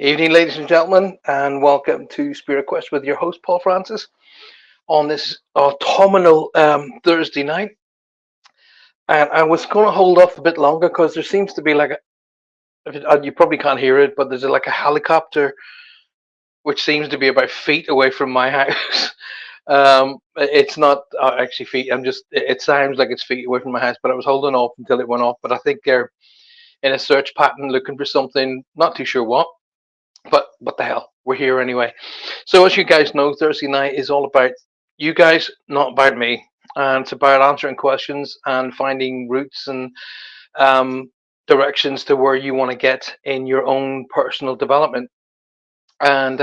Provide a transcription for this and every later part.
Evening, ladies and gentlemen, and welcome to Spirit Quest with your host, Paul Francis, on this autumnal Thursday night. And I was going to hold off a bit longer because there seems to be you probably can't hear it, but there's like a helicopter which seems to be about feet away from my house. It's not actually feet. It sounds like it's feet away from my house, but I was holding off until it went off. But I think they're in a search pattern looking for something, not too sure what. But what the hell, we're here anyway. So as you guys know, Thursday night is all about you guys, not about me. And it's about answering questions and finding routes and um, directions to where you want to get in your own personal development. And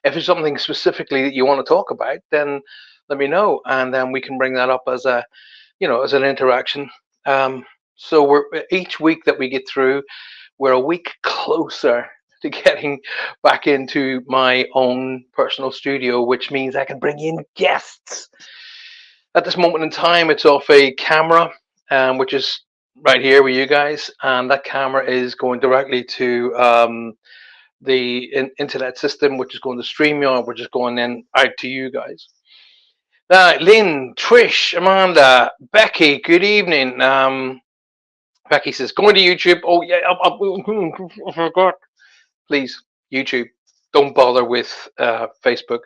if there's something specifically that you want to talk about, then let me know, and then we can bring that up as as an interaction. So we're each week that we get through, we're a week closer to getting back into my own personal studio, which means I can bring in guests. At this moment in time, it's off a camera, which is right here with you guys, and that camera is going directly to the internet system, which is going to StreamYard, which is going then out to you guys. Lynn, Trish, Amanda, Becky, good evening. Becky says, going to YouTube. Oh, yeah, I forgot. Please, YouTube. Don't bother with Facebook.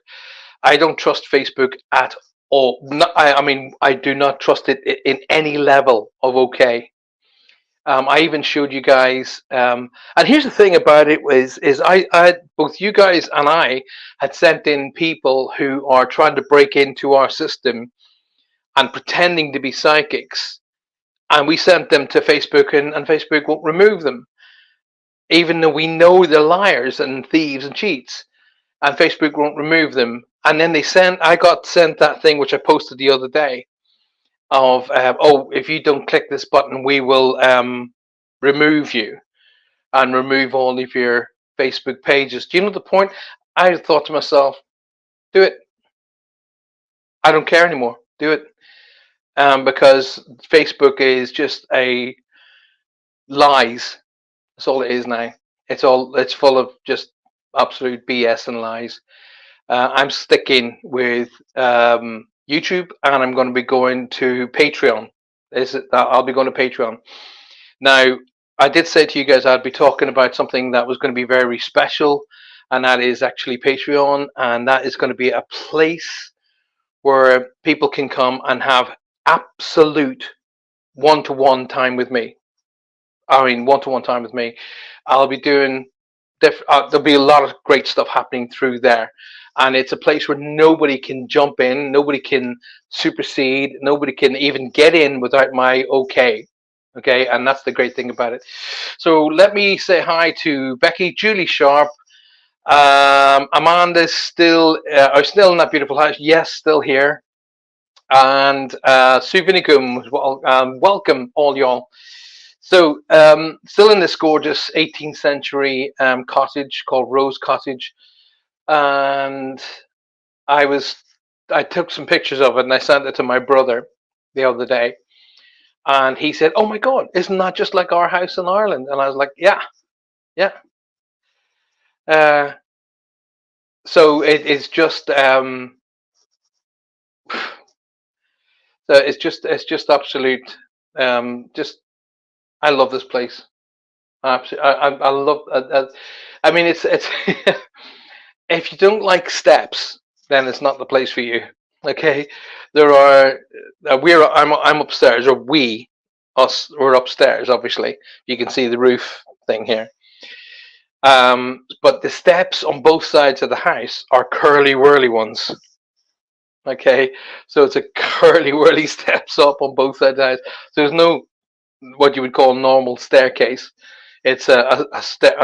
I don't trust Facebook at all. I mean, I do not trust it in any level of okay. I even showed you guys, and here's the thing about it is I both you guys and I had sent in people who are trying to break into our system and pretending to be psychics, and we sent them to Facebook, and Facebook won't remove them, even though we know they're liars and thieves and cheats, and Facebook won't remove them. And then I got sent that thing which I posted the other day of, oh, if you don't click this button, we will remove you and remove all of your Facebook pages. Do you know the point? I thought to myself, do it. I don't care anymore. Do it. Because Facebook is just a lies. That's all it is now. It's full of just absolute BS and lies. I'm sticking with YouTube, and I'm going to be going to Patreon. I'll be going to Patreon. Now, I did say to you guys I'd be talking about something that was going to be very special, and that is actually Patreon, and that is going to be a place where people can come and have absolute one-to-one time with me. I mean, one-to-one time with me. I'll be doing there'll be a lot of great stuff happening through there, and it's a place where nobody can jump in, nobody can supersede, nobody can even get in without my okay, and that's the great thing about it. So let me say hi to Becky, Julie Sharp, Amanda's still in that beautiful house, yes, still here, and Sue Vinicum, welcome all y'all. So, still in this gorgeous 18th century cottage called Rose Cottage, and I was I took some pictures of it and I sent it to my brother the other day, and he said, "Oh my God, isn't that just like our house in Ireland?" And I was like, "Yeah, yeah." Uh, so it's just so it's just absolute just I love this place. Absolutely, I love. I mean, it's if you don't like steps, then it's not the place for you. Okay, there are I'm upstairs, or we're upstairs. Obviously, you can see the roof thing here. But the steps on both sides of the house are curly whirly ones. Okay, so it's a curly whirly steps up on both sides of the house. So there's no what you would call normal staircase. It's a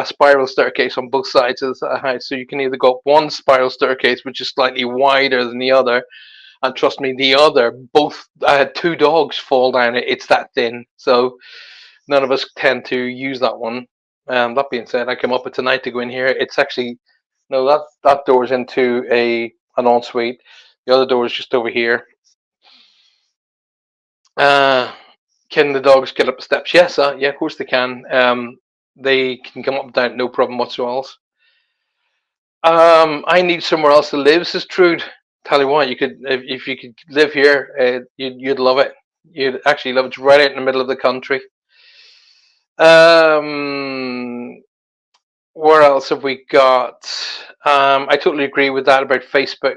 spiral staircase on both sides of the house. So you can either go up one spiral staircase, which is slightly wider than the other, and trust me, the other, both I had two dogs fall down it. It's that thin, so none of us tend to use that one. That being said, I came up with tonight to go in here. It's actually no, that door's into an ensuite. The other door is just over here. Uh, can the dogs get up the steps? Yes, yeah, of course they can. They can come up and down, no problem whatsoever. I need somewhere else to live, says Trude. Tell you what, you could if you could live here, you'd love it. You'd actually love it. It's right out in the middle of the country. Um, where else have we got? I totally agree with that about Facebook.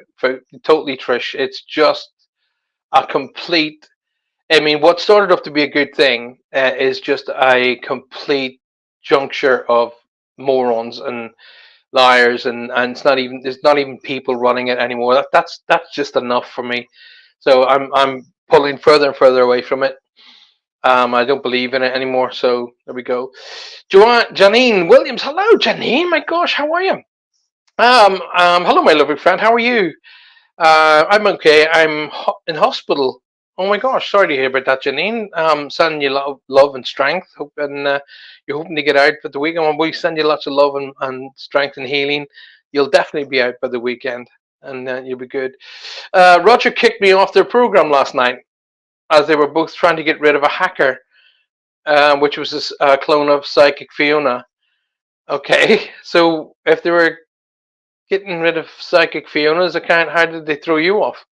Totally, Trish. It's just a complete. I mean, what started off to be a good thing is just a complete juncture of morons and liars, and it's not even there's not even people running it anymore. That's just enough for me. So I'm pulling further and further away from it. I don't believe in it anymore. So there we go. Janine Williams, hello, Janine. My gosh, how are you? Hello, my lovely friend. How are you? I'm okay. I'm in hospital. Oh my gosh, sorry to hear about that, Janine. Sending you love and strength. And you're hoping to get out for the weekend. We send you lots of love and strength and healing. You'll definitely be out by the weekend, and you'll be good. Roger kicked me off their program last night as they were both trying to get rid of a hacker, which was this clone of Psychic Fiona. Okay, so if they were getting rid of Psychic Fiona's account, how did they throw you off?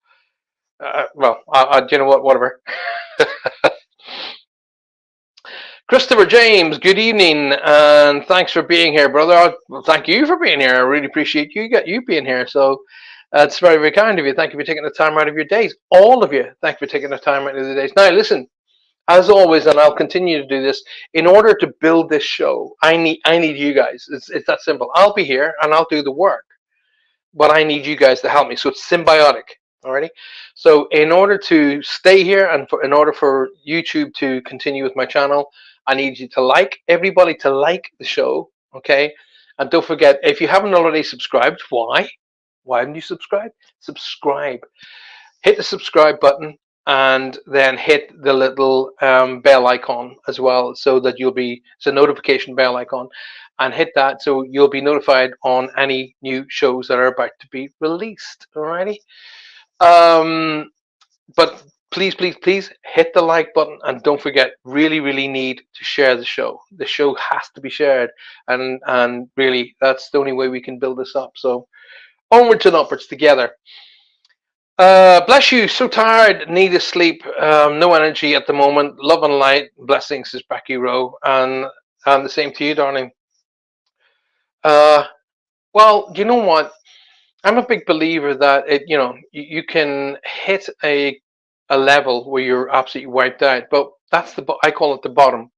Well, you know what? Whatever. Christopher James, good evening, and thanks for being here, brother. Well, thank you for being here. I really appreciate you being here. So that's very, very kind of you. Thank you for taking the time out of your days. All of you, thank you for taking the time out of the days. Now, listen, as always, and I'll continue to do this. In order to build this show, I need you guys. It's that simple. I'll be here and I'll do the work, but I need you guys to help me. So it's symbiotic. Alrighty. So in order to stay here and in order for YouTube to continue with my channel, I need you to everybody to like the show. Okay. And don't forget, if you haven't already subscribed, why? Why haven't you subscribed? Subscribe. Hit the subscribe button and then hit the little bell icon as well, so that it's a notification bell icon, and hit that so you'll be notified on any new shows that are about to be released. Alrighty. But please, please, please hit the like button, and don't forget, really, really need to share the show. The show has to be shared, and really, that's the only way we can build this up. So onwards and upwards together. Bless you. So tired. Need to sleep. No energy at the moment. Love and light. Blessings, is Becky Rowe, and the same to you, darling. Well, you know what? I'm a big believer that you can hit a level where you're absolutely wiped out, but I call it the bottom.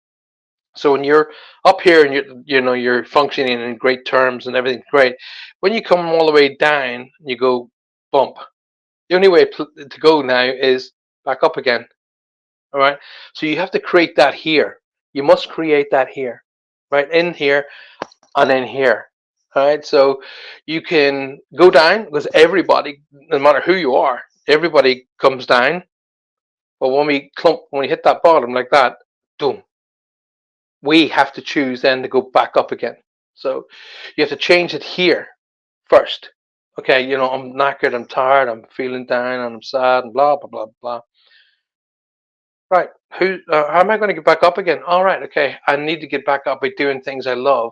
So when you're up here and you're functioning in great terms and everything's great, when you come all the way down, you go bump. The only way to go now is back up again. All right. So you have to create that here. You must create that here, right? In here and in here. All right. So you can go down, because everybody, no matter who you are, everybody comes down. But when we hit that bottom like that, boom, we have to choose then to go back up again. So you have to change it here first. Okay, I'm knackered, I'm tired, I'm feeling down, and I'm sad, and blah blah blah blah. Right, how am I going to get back up again? All right, okay, I need to get back up by doing things I love.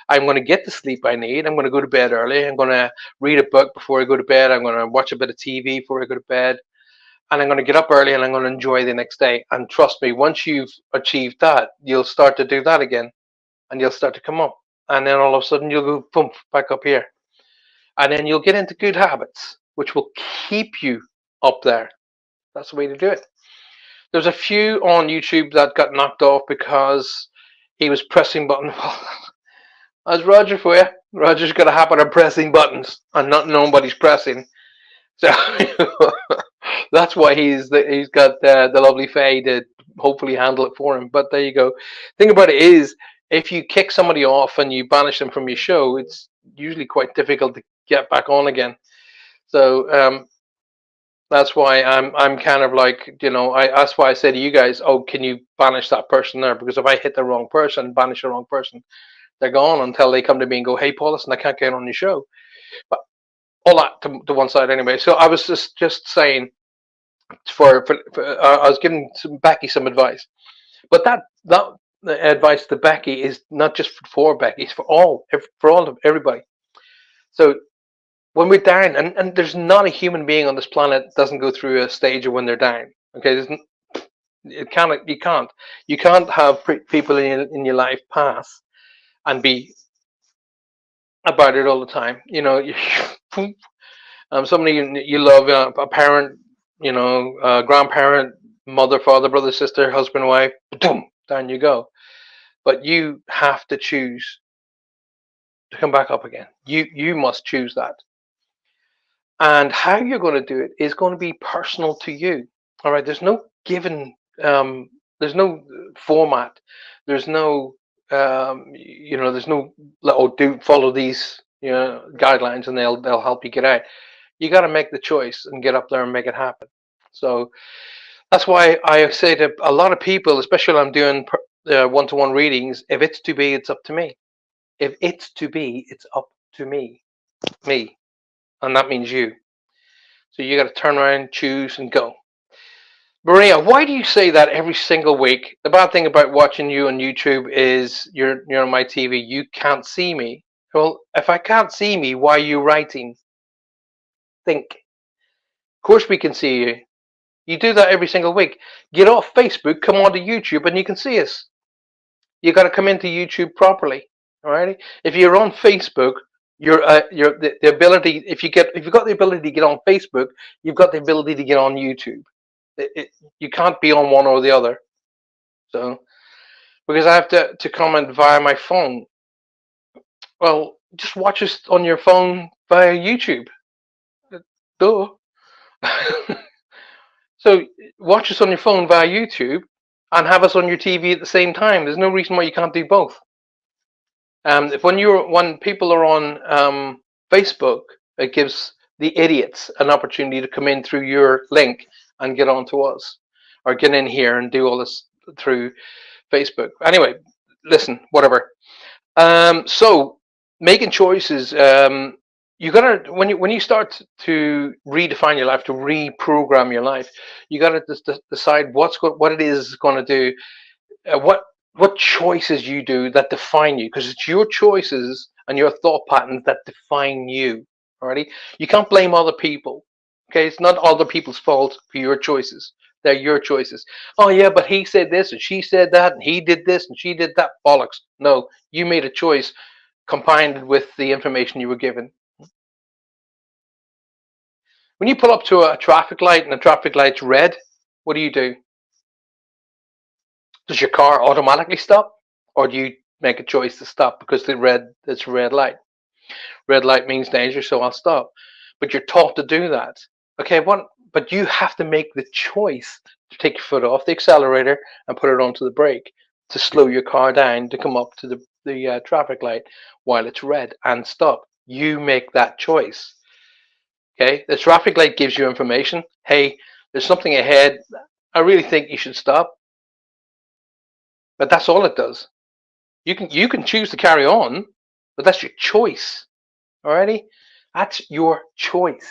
I'm going to get the sleep I need. I'm going to go to bed early. I'm going to read a book before I go to bed. I'm going to watch a bit of TV before I go to bed, and I'm going to get up early, and I'm going to enjoy the next day. And trust me, once you've achieved that, you'll start to do that again, and you'll start to come up, and then all of a sudden you'll go boom back up here. And then you'll get into good habits, which will keep you up there. That's the way to do it. There's a few on YouTube that got knocked off because he was pressing buttons. That's Roger for you. Roger's got a habit of pressing buttons and not knowing what he's pressing. So that's why he's got the lovely Faye to hopefully handle it for him. But there you go. Thing about it is, if you kick somebody off and you banish them from your show, it's usually quite difficult to get back on again. So that's why I'm kind of like, that's why I say to you guys, oh, can you banish that person there? Because if I hit the wrong person, banish the wrong person, they're gone until they come to me and go, hey, Paulus, I can't get on your show. But all that to one side anyway. So I was just saying, I was giving Becky some advice, but that advice to Becky is not just for Becky, it's for everybody. So when we're down, and there's not a human being on this planet that doesn't go through a stage of when they're down. Okay, you can't have people in your life pass and be about it all the time. Somebody you love, a parent, grandparent, mother, father, brother, sister, husband, wife, boom, down you go. But you have to choose to come back up again. You must choose that. And how you're going to do it is going to be personal to you. All right. There's no given. Um, there's no format. There's no. There's no. Oh, do follow these. Guidelines, and they'll help you get out. You got to make the choice and get up there and make it happen. So that's why I say to a lot of people, especially when I'm doing one-to-one readings, if it's to be, it's up to me. If it's to be, it's up to me, and that means you. So you got to turn around, choose, and go. Maria, why do you say that every single week? The bad thing about watching you on YouTube is you're on my TV. You can't see me. Well, if I can't see me, why are you writing? Think. Of course we can see you. You do that every single week. Get off Facebook, come onto YouTube, and you can see us. You got to come into YouTube properly. Alrighty. If you're on Facebook, you're the ability. If you've got the ability to get on Facebook, you've got the ability to get on YouTube. You can't be on one or the other. So because I have to comment via my phone. Well, just watch us on your phone via YouTube. Duh. So watch us on your phone via YouTube and have us on your TV at the same time. There's no reason why you can't do both. If when people are on Facebook, it gives the idiots an opportunity to come in through your link and get on to us, or get in here and do all this through Facebook. Anyway, listen, whatever. So making choices. You gotta when you start to redefine your life, to reprogram your life, you gotta decide what it is going to do, what choices you do that define you, because it's your choices and your thought patterns that define you. Alrighty, you can't blame other people. Okay, it's not other people's fault for your choices. They're your choices. Oh yeah, but he said this and she said that and he did this and she did that. Bollocks. No, you made a choice combined with the information you were given. When you pull up to a traffic light and the traffic light's red, what do? Does your car automatically stop, or do you make a choice to stop because it's a red light? Red light means danger, so I'll stop. But you're taught to do that. Okay, but you have to make the choice to take your foot off the accelerator and put it onto the brake to slow your car down to come up to the traffic light while it's red and stop. You make that choice. Okay, the traffic light gives you information. Hey, there's something ahead. I really think you should stop. But that's all it does. You can choose to carry on, but that's your choice. Alrighty? That's your choice.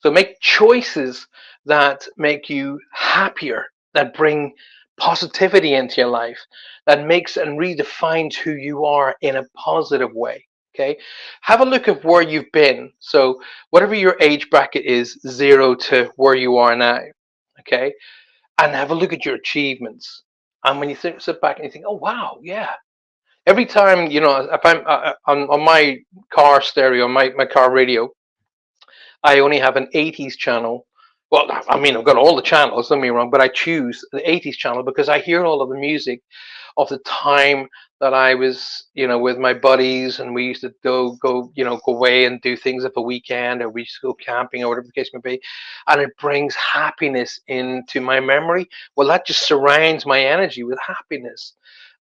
So make choices that make you happier, that bring positivity into your life, that makes and redefines who you are in a positive way. Okay? Have a look at where you've been. So whatever your age bracket is, 0 to where you are now. Okay? And have a look at your achievements. And when you sit back and you think, oh wow, yeah. Every time, if I'm on my car stereo, my car radio, I only have an 80s channel. Well, I mean, I've got all the channels, don't get me wrong, but I choose the 80s channel because I hear all of the music of the time that I was, with my buddies, and we used to go away and do things at the weekend, or we used to go camping, or whatever the case may be, and it brings happiness into my memory. Well, that just surrounds my energy with happiness,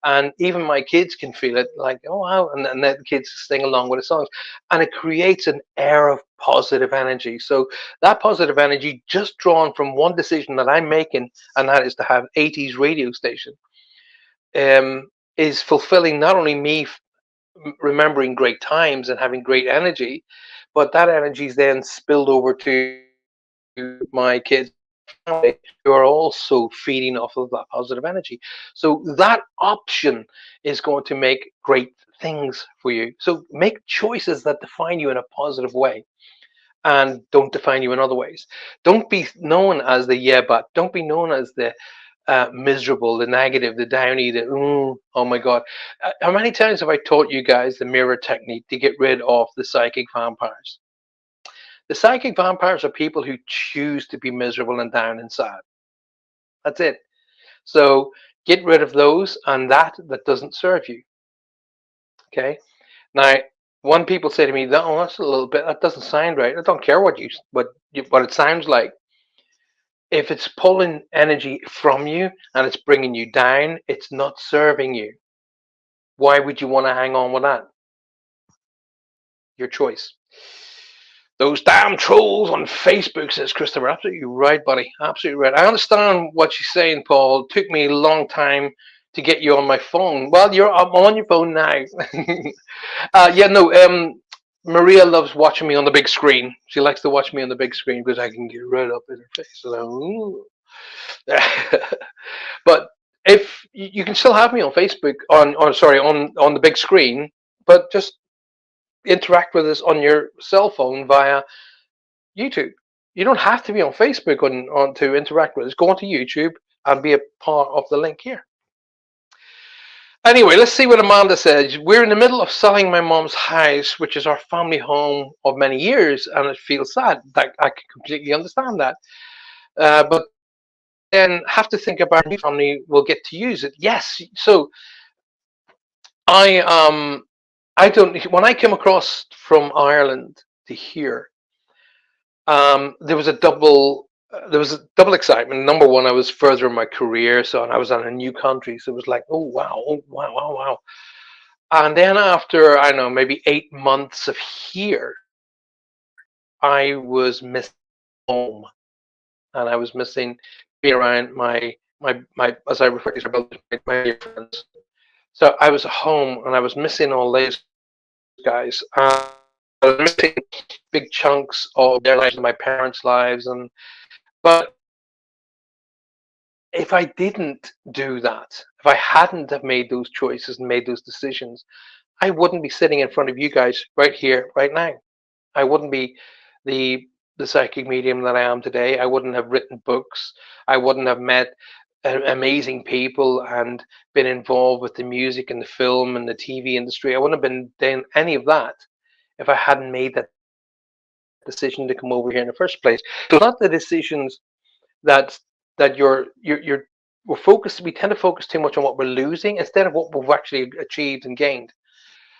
and even my kids can feel it, like, oh wow, and then the kids sing along with the songs, and it creates an air of positive energy. So that positive energy, just drawn from one decision that I'm making, and that is to have 80s radio station, is fulfilling not only me remembering great times and having great energy, but that energy is then spilled over to my kids family who are also feeding off of that positive energy. So that option is going to make great things for you. So make choices that define you in a positive way and don't define you in other ways. Don't be known as the yeah, but don't be known as the miserable, the negative, the downy, the oh my god. How many times have I taught you guys the mirror technique to get rid of the psychic vampires? The psychic vampires are people who choose to be miserable and down and sad. That's it. So get rid of those and that doesn't serve you. Okay. Now, when people say to me, "Oh, that's a little bit. That doesn't sound right," I don't care what it sounds like. If it's pulling energy from you and it's bringing you down, it's not serving you. Why would you want to hang on with that? Your choice. Those damn trolls on Facebook, says Christopher. Absolutely right, buddy. Absolutely right. I understand what you're saying, Paul. It took me a long time to get you on my phone. Well, I'm on your phone now. Yeah, no. Maria loves watching me on the big screen. She likes to watch me on the big screen because I can get right up in her face. So, but if you can still have me on Facebook on the big screen, but just interact with us on your cell phone via YouTube. You don't have to be on Facebook on to interact with us. Go onto YouTube and be a part of the link here. Anyway, let's see what Amanda says. We're in the middle of selling my mom's house, which is our family home of many years, and it feels sad. That I can completely understand that. But then have to think about new family will get to use it. Yes. So I don't. When I came across from Ireland to here, there was a double excitement. Number one, I was further in my career, so and I was in a new country, so it was like, oh wow, wow, wow. And then after I don't know maybe 8 months of here, I was missing home, and I was missing being around my as I refer to my dear friends. So I was at home, and I was missing all these guys. I was missing big chunks of their lives and my parents' lives, and but if I didn't do that, if I hadn't have made those choices and made those decisions, I wouldn't be sitting in front of you guys right here, right now. I wouldn't be the the psychic medium that I am today. I wouldn't have written books. I wouldn't have met amazing people and been involved with the music and the film and the TV industry. I wouldn't have been doing any of that if I hadn't made that decision to come over here in the first place. So not the decisions that you're we're focused. We tend to focus too much on what we're losing instead of what we've actually achieved and gained.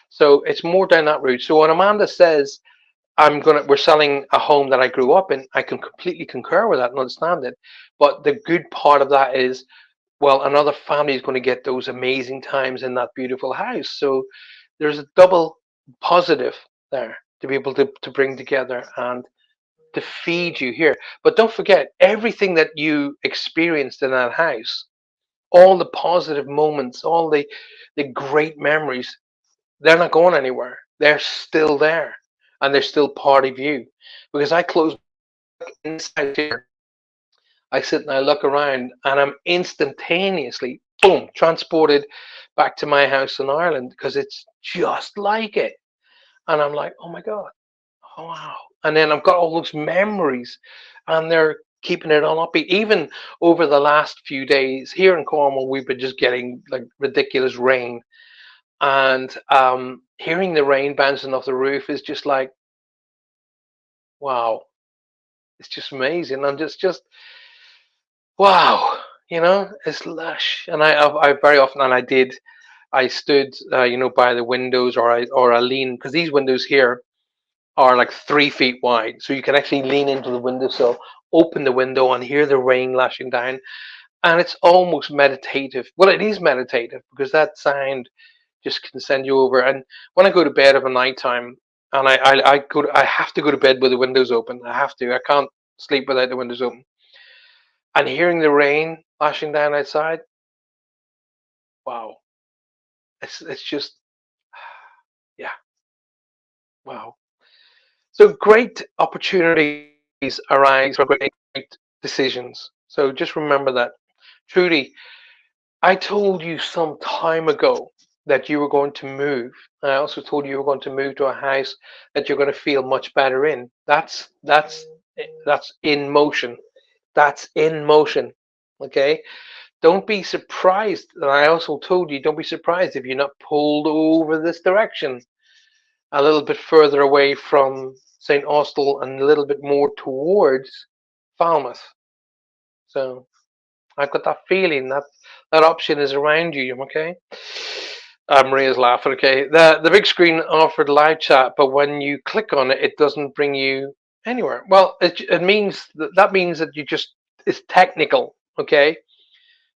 So it's more down that route. So when Amanda says we're selling a home that I grew up in, I can completely concur with that and understand it. But the good part of that is, well, another family is going to get those amazing times in that beautiful house. So there's a double positive there to be able to bring together and to feed you here. But don't forget everything that you experienced in that house, all the positive moments, all the great memories, they're not going anywhere. They're still there and they're still part of you. Because I close inside here, I sit and I look around and I'm instantaneously, boom, transported back to my house in Ireland because it's just like it. And I'm like, oh my God, oh, wow. And then I've got all those memories and they're keeping it on upbeat. Even over the last few days here in Cornwall, we've been just getting like ridiculous rain. And hearing the rain bouncing off the roof is just like, wow, it's just amazing. I'm just wow, it's lush. And I very often, and I stood, by the windows or I lean because these windows here are like 3 feet wide. So you can actually lean into the windowsill, open the window, and hear the rain lashing down. And it's almost meditative. Well, it is meditative because that sound just can send you over. And when I go to bed of a night time, and I have to go to bed with the windows open. I have to. I can't sleep without the windows open. And hearing the rain lashing down outside, wow, it's just yeah, wow. So great opportunities arise from great decisions. So just remember that. Trudy, I told you some time ago that you were going to move. I also told you you were going to move to a house that you're going to feel much better in. That's in motion. That's in motion. Okay? Don't be surprised. And I also told you, don't be surprised if you're not pulled over this direction, a little bit further away from St. Austell and a little bit more towards Falmouth. So I've got that feeling that that option is around you. Okay. Maria's laughing. Okay. The big screen offered live chat, but when you click on it, it doesn't bring you anywhere. Well, it means that means that you just it's technical. Okay.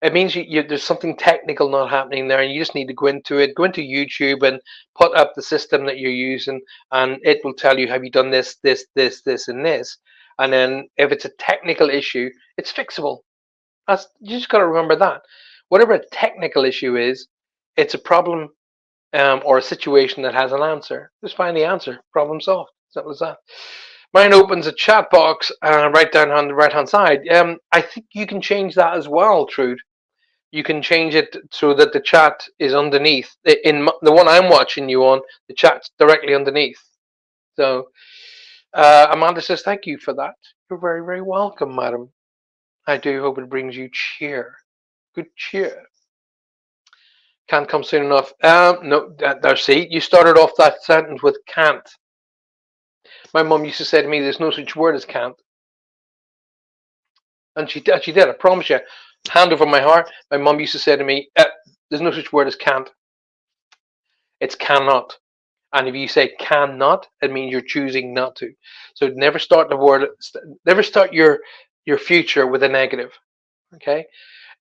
It means there's something technical not happening there, and you just need to go into it, go into YouTube, and put up the system that you're using, and it will tell you, have you done this, this, this, this, and this. And then if it's a technical issue, it's fixable. That's you just got to remember that. Whatever a technical issue is, it's a problem or a situation that has an answer. Just find the answer. Problem solved. Simple as that. Mine opens a chat box right down on the right hand side. I think you can change that as well, Trude. You can change it so that the chat is underneath. In the one I'm watching you on, the chat's directly underneath. So Amanda says, thank you for that. You're very, very welcome, madam. I do hope it brings you cheer. Good cheer. Can't come soon enough. No, there, see, you started off that sentence with can't. My mum used to say to me, there's no such word as can't. And she did, I promise you. Hand over my heart, my mum used to say to me, there's no such word as can't. It's cannot. And if you say cannot, it means you're choosing not to. So never start your future with a negative. Okay?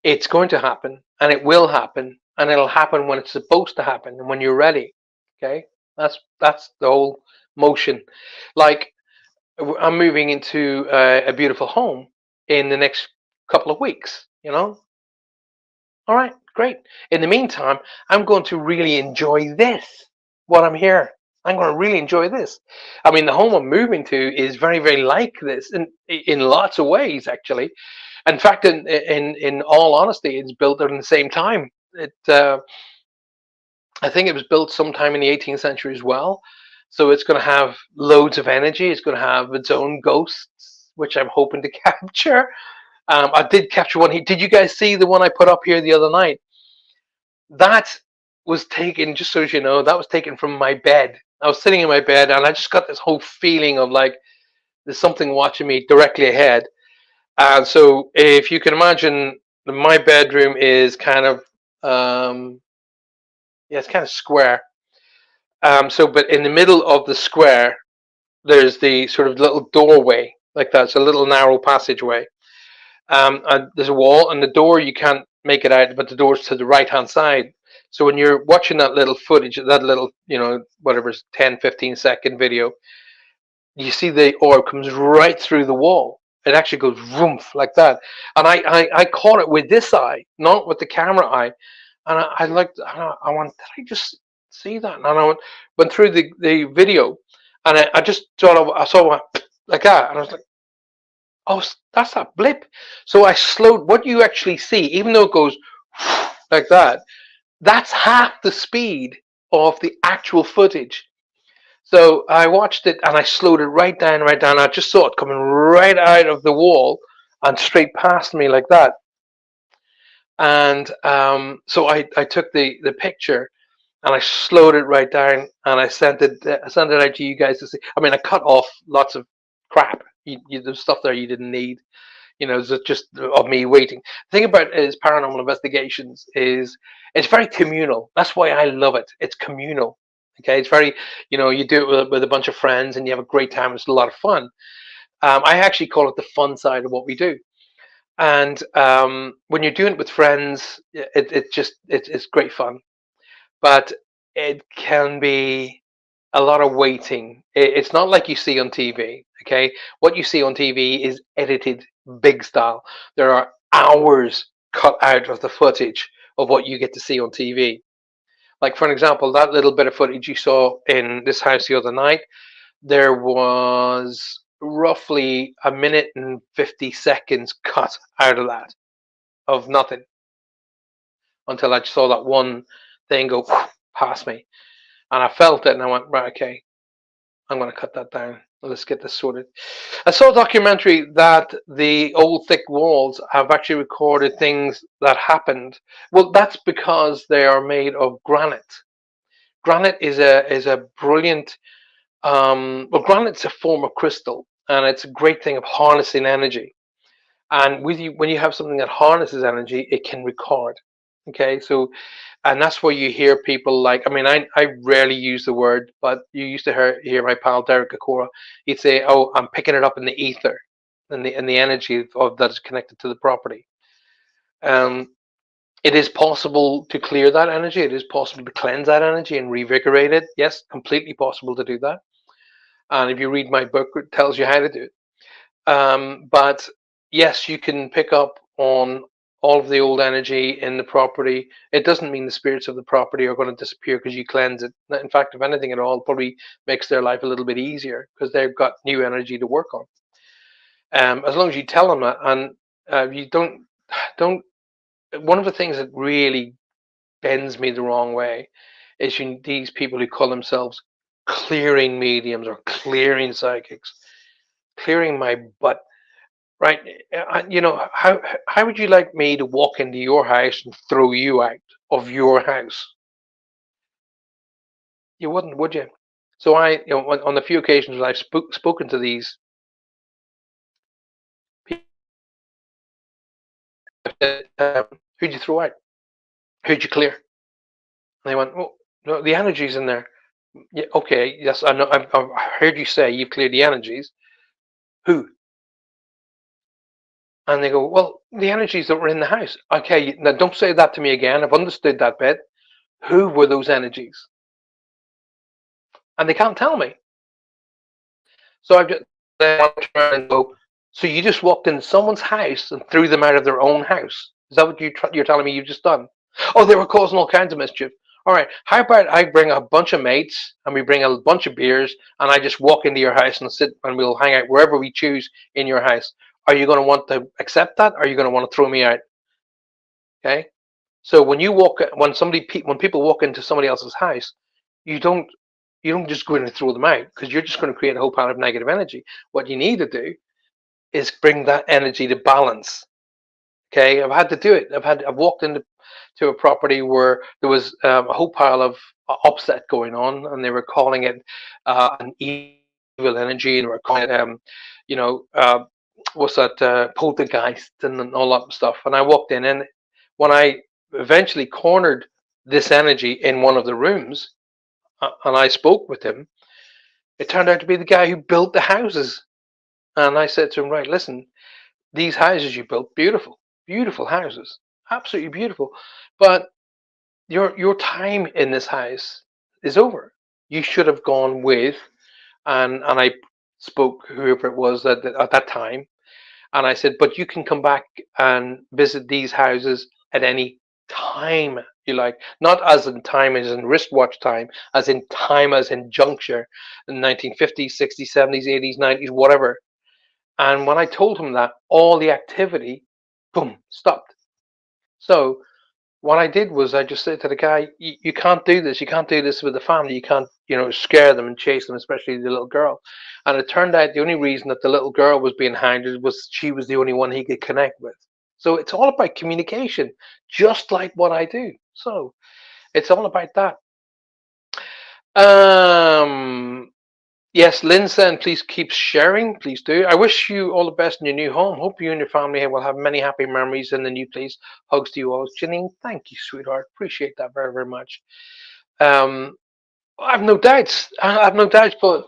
It's going to happen, and it will happen, and it'll happen when it's supposed to happen and when you're ready. Okay? That's the whole motion. Like I'm moving into a beautiful home in the next couple of weeks, All right, great. In the meantime, I'm going to really enjoy this while I'm here. I'm going to really enjoy this. I mean, the home I'm moving to is very, very like this in lots of ways, actually. In fact, in all honesty, it's built at the same time. I think it was built sometime in the 18th century as well. So it's going to have loads of energy. It's going to have its own ghosts, which I'm hoping to capture. I did capture one here. Did you guys see the one I put up here the other night? That was taken, just so you know, that was taken from my bed. I was sitting in my bed and I just got this whole feeling of like there's something watching me directly ahead. And so if you can imagine, my bedroom is kind of, yeah, it's kind of square. But in the middle of the square, there's the sort of little doorway like that. It's a little narrow passageway. And there's a wall, and the door you can't make it out, but the door's to the right hand side. So when you're watching that little footage, that little, whatever, 10, 15-second video, you see the orb comes right through the wall. It actually goes roomph like that. And I caught it with this eye, not with the camera eye. And I went, did I just see that? And I went through the video, and I just I saw like that, and I was like, oh, that's a blip. So I slowed. What you actually see, even though it goes like that, that's half the speed of the actual footage. So I watched it and I slowed it right down, right down. I just saw it coming right out of the wall and straight past me like that. And so I took the picture and I slowed it right down and I sent it out to you guys to see. I mean, I cut off lots of crap. There's stuff there you didn't need. It's just of me waiting. The thing about is paranormal investigations is it's very communal. That's why I love it. It's communal. Okay, it's very, you do it with a bunch of friends and you have a great time. It's a lot of fun. I actually call it the fun side of what we do. And when you're doing it with friends, it's great fun. But it can be a lot of waiting. It's not like you see on TV. Okay, what you see on TV is edited big style. There are hours cut out of the footage of what you get to see on TV. Like, for example, that little bit of footage you saw in this house the other night, there was roughly a minute and 50 seconds cut out of that, of nothing, until I saw that one thing go past me. And I felt it and I went, right, okay, I'm going to cut that down. Let's get this sorted. I saw a documentary that the old thick walls have actually recorded things that happened. Well, that's because they are made of granite. Granite is a brilliant well, granite's a form of crystal, and it's a great thing of harnessing energy. And with you, when you have something that harnesses energy, it can record. Okay, so and that's where you hear people like, I mean, I rarely use the word, but you used to hear my pal Derek Akora. He'd say, oh, I'm picking it up in the ether, and the energy of that is connected to the property. um it is possible to clear that energy. It is possible to cleanse that energy and revigorate it. Yes, completely possible to do that. And if you read my book, it tells you how to do it. But yes, you can pick up on all of the old energy in the property. It doesn't mean the spirits of the property are going to disappear because you cleanse it. In fact, if anything at all, probably makes their life a little bit easier because they've got new energy to work on. As long as you tell them that, and you don't. One of the things that really bends me the wrong way is these people who call themselves clearing mediums or clearing psychics, clearing my butt. Right. How would you like me to walk into your house and throw you out of your house? You wouldn't, would you? So on the few occasions when I've spoken to these people, I said, who'd you throw out? Who'd you clear? And they went, oh, no, the energy's in there. Yeah, okay, yes, I know. I've heard you say you've cleared the energies. Who? And they go, well, the energies that were in the house. Okay, now don't say that to me again. I've understood that bit. Who were those energies? And they can't tell me. So I've just and go. So you just walked into someone's house and threw them out of their own house? Is that what you're telling me you've just done? Oh, they were causing all kinds of mischief. All right. How about I bring a bunch of mates and we bring a bunch of beers and I just walk into your house and sit and we'll hang out wherever we choose in your house? Are you going to want to accept that? Or are you going to want to throw me out? Okay. So when people walk into somebody else's house, you don't just go in and throw them out because you're just going to create a whole pile of negative energy. What you need to do is bring that energy to balance. Okay, I've had to do it. I've walked into a property where there was a whole pile of upset going on, and they were calling it an evil energy, and they were calling it you know uh, what's that poltergeist and all that stuff. And I walked in, and when I eventually cornered this energy in one of the rooms, and I spoke with him, it turned out to be the guy who built the houses. And I said to him, right, listen, these houses you built, beautiful, beautiful houses, absolutely beautiful. But your time in this house is over. You should have gone with, and I spoke whoever it was at that time, and I said, but you can come back and visit these houses at any time you like, not as in time as in wristwatch time, as in time as in juncture, in 1950s, 60s, 70s, 80s, 90s, whatever. And when I told him that, all the activity, boom, stopped. So what I did was I just said to the guy, you can't do this. You can't do this with the family. You can't, scare them and chase them, especially the little girl. And it turned out the only reason that the little girl was being hounded was she was the only one he could connect with. So it's all about communication, just like what I do. So it's all about that. Um, Yes, Lynn said, please keep sharing. Please do. I wish you all the best in your new home. Hope you and your family will have many happy memories in the new place. Hugs to you all. Janine, thank you, sweetheart. Appreciate that very, very much. Um, I have no doubts. I have no doubts, but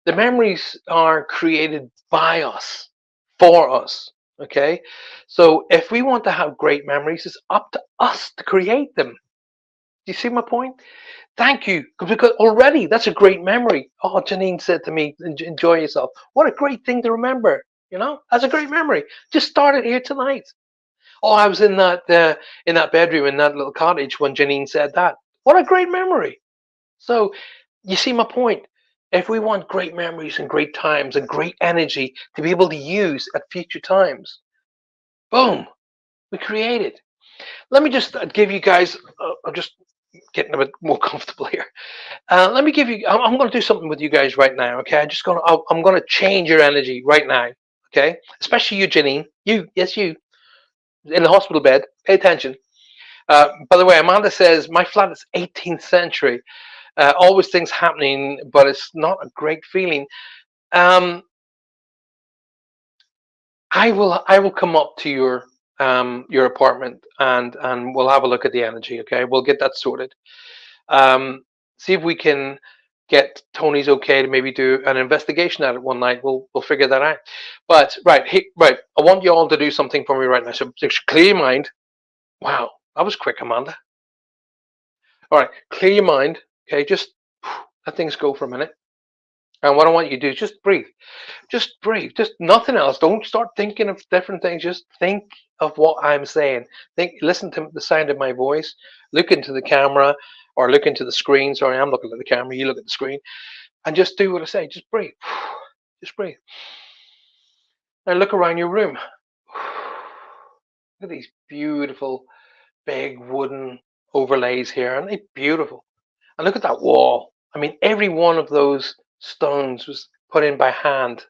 the memories are created by us, for us. Okay? So if we want to have great memories, it's up to us to create them. Do you see my point? Thank you, because already that's a great memory. Oh, Janine said to me, "Enjoy yourself." What a great thing to remember. That's a great memory. Just start it here tonight. Oh, I was in that bedroom in that little cottage when Janine said that. What a great memory. So, you see my point. If we want great memories and great times and great energy to be able to use at future times, boom, we create it. Let me just give you guys, I'm just getting a bit more comfortable here. Let me give you, I'm going to do something with you guys right now, okay? I'm going to change your energy right now, okay? Especially you, Janine. You, yes, you, in the hospital bed. Pay attention. By the way, Amanda says, my flat is 18th century. Always things happening, but it's not a great feeling. Um, I will come up to your apartment and we'll have a look at the energy. Okay, we'll get that sorted. Um, See if we can get Tony's okay to maybe do an investigation at it one night. We'll figure that out. But right, hey, right. I want you all to do something for me right now. So just clear your mind. Wow, that was quick, Amanda. All right, clear your mind. Okay, just let things go for a minute. And what I want you to do is just breathe. Just breathe. Just nothing else. Don't start thinking of different things. Just think of what I'm saying. Listen to the sound of my voice. Look into the camera or look into the screen. Sorry, I'm looking at the camera. You look at the screen and just do what I say. Just breathe. Just breathe. Now look around your room. Look at these beautiful big wooden overlays here. Aren't they beautiful? And look at that wall. I mean, every one of those stones was put in by hand.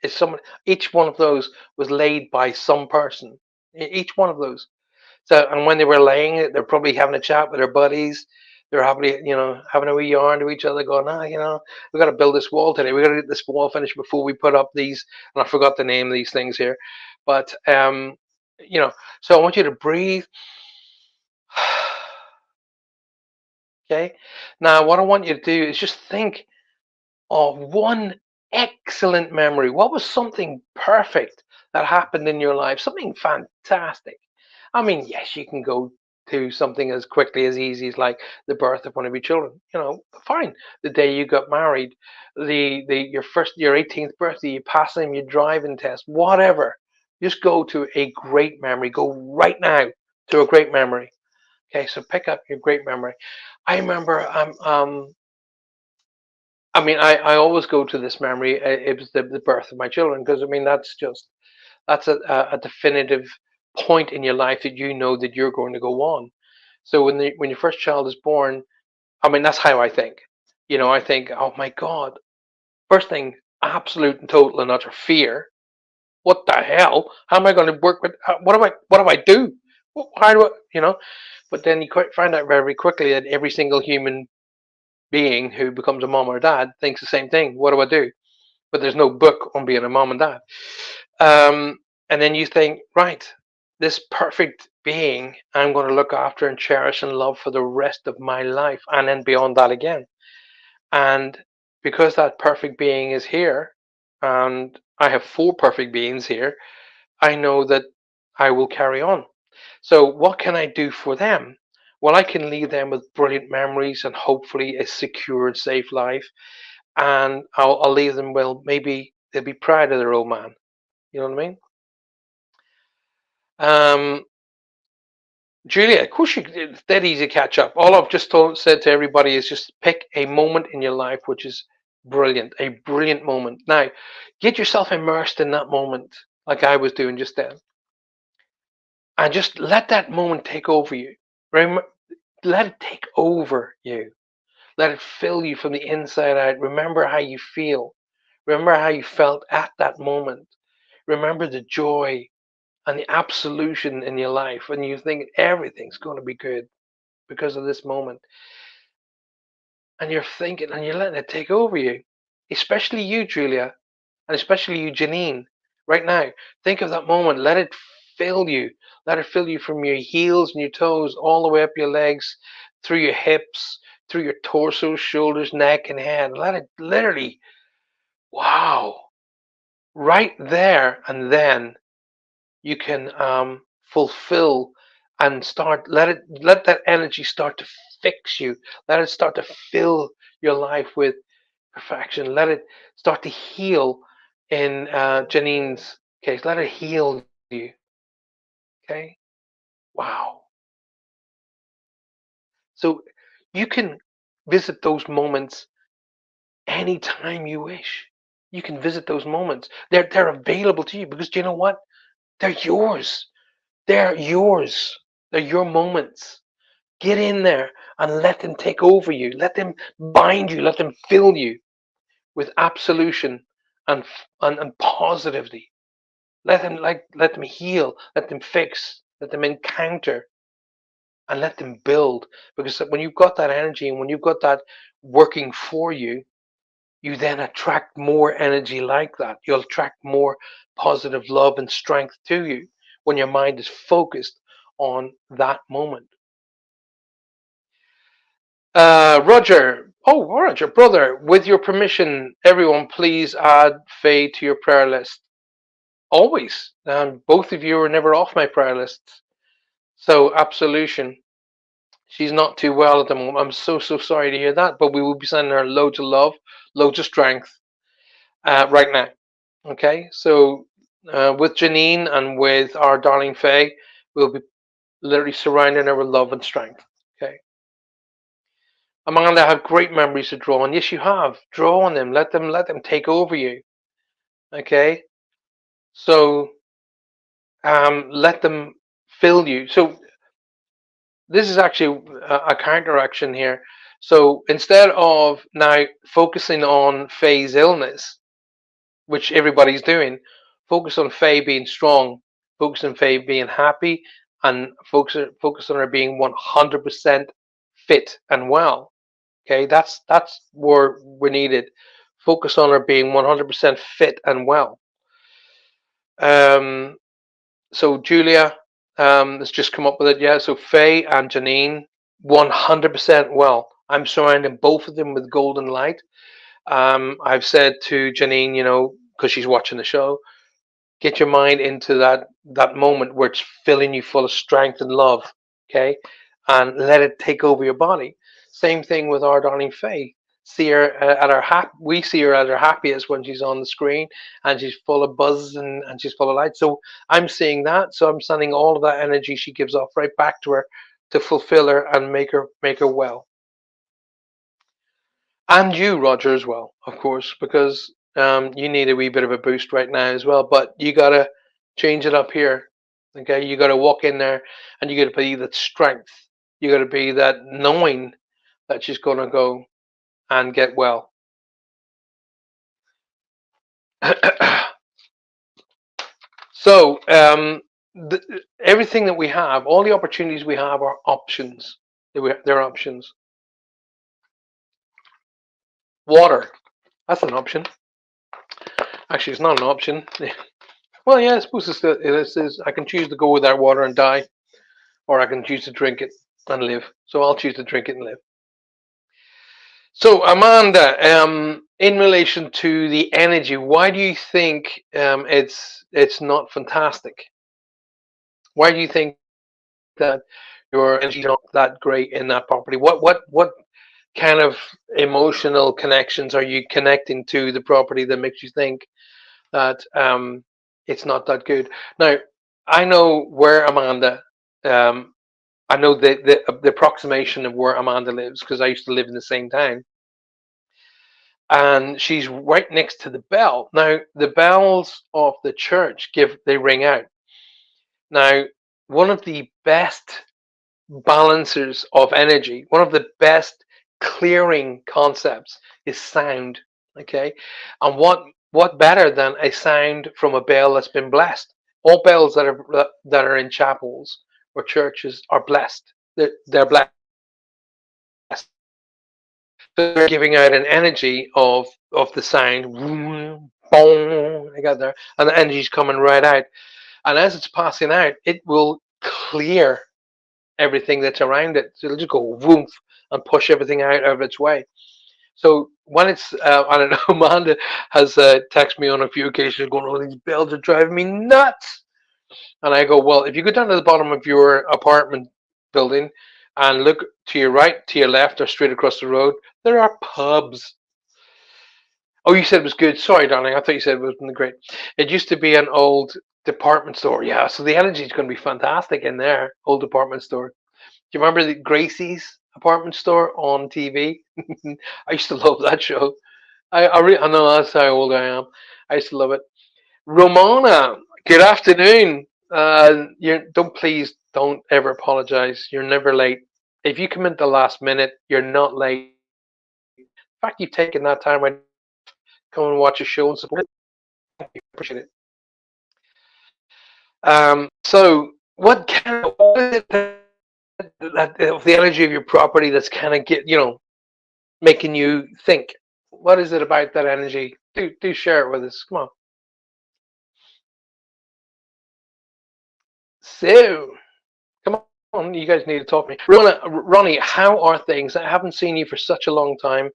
It's someone. Each one of those was laid by some person. Each one of those. So, and when they were laying it, they're probably having a chat with their buddies. They're happily, having a wee yarn to each other, going, we got to build this wall today. We got to get this wall finished before we put up these. And I forgot the name of these things here, but you know. So I want you to breathe. Okay. Now, what I want you to do is just think of one excellent memory. What was something perfect that happened in your life? Something fantastic. I mean, yes, you can go to something as quickly as easy as like the birth of one of your children. Fine. The day you got married, your 18th birthday, you passing your driving test, whatever. Just go to a great memory. Go right now to a great memory. Okay, so pick up your great memory. I remember I always go to this memory. It was the birth of my children because I mean that's a definitive point in your life that you know that you're going to go on. So when your first child is born, I mean that's how I think. I think, oh my God, first thing, absolute and total and utter fear. What the hell? How am I going to work with? What do I do? How do I? But then you find out very quickly that every single human being who becomes a mom or dad thinks the same thing. What do I do? But there's no book on being a mom and dad. And then you think, right, this perfect being I'm going to look after and cherish and love for the rest of my life, and then beyond that again. And because that perfect being is here, and I have four perfect beings here, I know that I will carry on. So, what can I do for them? Well, I can leave them with brilliant memories and hopefully a secure and safe life. And I'll leave them, well, maybe they'll be proud of their old man. You know what I mean? Um, Julia, of course, it's dead easy to catch up. All I've just said to everybody is just pick a moment in your life which is brilliant, a brilliant moment. Now, get yourself immersed in that moment, like I was doing just then, and just let that moment take over you. Let it take over you. Let it fill you from the inside out. Remember how you feel. Remember how you felt at that moment. Remember the joy and the absolution in your life when you think everything's going to be good because of this moment. And you're thinking and you're letting it take over you. Especially you, Julia, and especially you, Janine, right now. Think of that moment. Let it fill you. Let it fill you from your heels and your toes all the way up your legs, through your hips, through your torso, shoulders, neck, and head. Let it literally, wow, right there and then you can fulfill and let that energy start to fix you. Let it start to fill your life with perfection. Let it start to heal. In Janine's case, let it heal you. Okay. Wow. So you can visit those moments anytime you wish. You can visit those moments. They're available to you because do you know what? They're yours. They're yours. They're your moments. Get in there and let them take over you. Let them bind you. Let them fill you with absolution and and positivity. Let them heal. Let them fix. Let them encounter and let them build. Because when you've got that energy and when you've got that working for you, you then attract more energy like that. You'll attract more positive love and strength to you when your mind is focused on that moment. Roger. Oh, Roger, brother, with your permission, everyone, please add Faye to your prayer list. Always. Both of you are never off my prayer list. So, absolution. She's not too well at the moment. I'm so, so sorry to hear that, but we will be sending her loads of love, loads of strength right now. Okay, so with Janine and with our darling Faye, we'll be literally surrounding her with love and strength. Okay. Amanda, I have great memories to draw on. Yes, you have. Draw on them. Let them take over you. Okay. So let them fill you. So this is actually a counteraction here. So instead of now focusing on Faye's illness, which everybody's doing, focus on Faye being strong, focus on Faye being happy, and focus on her being 100% fit and well. Okay, that's where we needed. Focus on her being 100% fit and well. Um, so Julia has just come up with it. Yeah, so Faye and Janine, 100% well. I'm surrounding both of them with golden light. I've said to Janine, because she's watching the show, get your mind into that moment where it's filling you full of strength and love, okay, and let it take over your body. Same thing with our darling Faye. See her at her we see her at her happiest when she's on the screen and she's full of buzz and she's full of light. So I'm seeing that, so I'm sending all of that energy she gives off right back to her to fulfill her and make her well. And you, Roger, as well, of course, because you need a wee bit of a boost right now as well. But you gotta change it up here. Okay, you gotta walk in there, and you gotta be that strength. You gotta be that knowing that she's gonna go and get well. So everything that we have, all the opportunities we have, are options. They're options. Water, that's an option. Actually, it's not an option. Well, yeah, I suppose I can choose to go without water and die, or I can choose to drink it and live. So I'll choose to drink it and live. So Amanda, in relation to the energy, why do you think it's not fantastic? Why do you think that your energy is not that great in that property? What kind of emotional connections are you connecting to the property that makes you think that it's not that good? Now, I know where Amanda. Um, I know the approximation of where Amanda lives because I used to live in the same town, and she's right next to the bell. Now, the bells of the church they ring out. Now, one of the best balancers of energy, one of the best clearing concepts is sound. Okay, and what better than a sound from a bell that's been blessed? All bells that are in chapels or churches are blessed. They're blessed. So they're giving out an energy of the sound. Boom, I got there, and the energy's coming right out. And as it's passing out, it will clear everything that's around it. So it'll just go woof and push everything out of its way. So when it's, I don't know, Amanda has texted me on a few occasions going, "Oh, these bells are driving me nuts." And I go, "Well, if you go down to the bottom of your apartment building and look to your right, to your left, or straight across the road, there are pubs." Oh, you said it was good. Sorry, darling. I thought you said it wasn't great. It used to be an old department store. Yeah, so the energy is going to be fantastic in there. Old department store. Do you remember the Gracie's apartment store on TV? I used to love that show. I know that's how old I am. I used to love it. Romana, good afternoon. You don't please don't ever apologize. You're never late. If you come in the last minute, you're not late. In fact, you've taken that time right come and watch a show and support it. Appreciate it. So what is it of the energy of your property that's kind of making you think? What is it about that energy? Do share it with us. Come on. So come on, you guys need to talk to me. Ronnie, how are things? I haven't seen you for such a long time.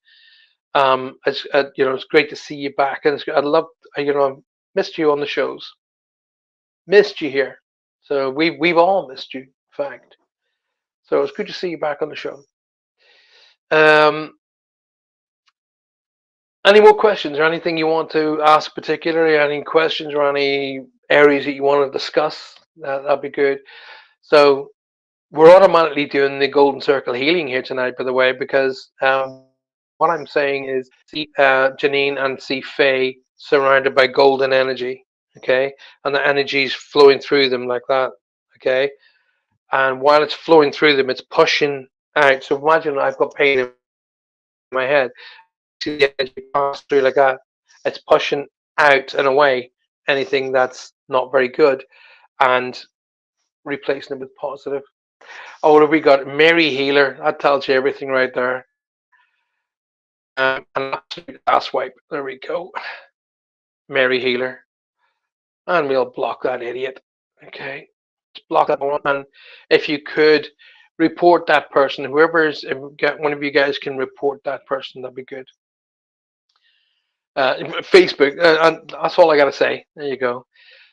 It's great to see you back, and I'd love, I've missed you on the shows, missed you here. So we've all missed you, in fact. So it's good to see you back on the show. Um, any more questions or anything you want to ask particularly? Any questions or any areas that you want to discuss? That'd be good. So we're automatically doing the golden circle healing here tonight, by the way, because what I'm saying is see Janine and see Faye surrounded by golden energy, okay, and the energy's flowing through them like that, okay, and while it's flowing through them, it's pushing out. So imagine I've got pain in my head, see the energy pass through like that. It's pushing out and away anything that's not very good, and replacing it with positive. Oh, what have we got? Mary Healer. That tells you everything right there. An absolute ass wipe. There we go. Mary Healer. And we'll block that idiot. Okay. Just block that one. And if you could report that person, whoever's, if one of you guys can report that person, that'd be good. Facebook. And that's all I got to say. There you go.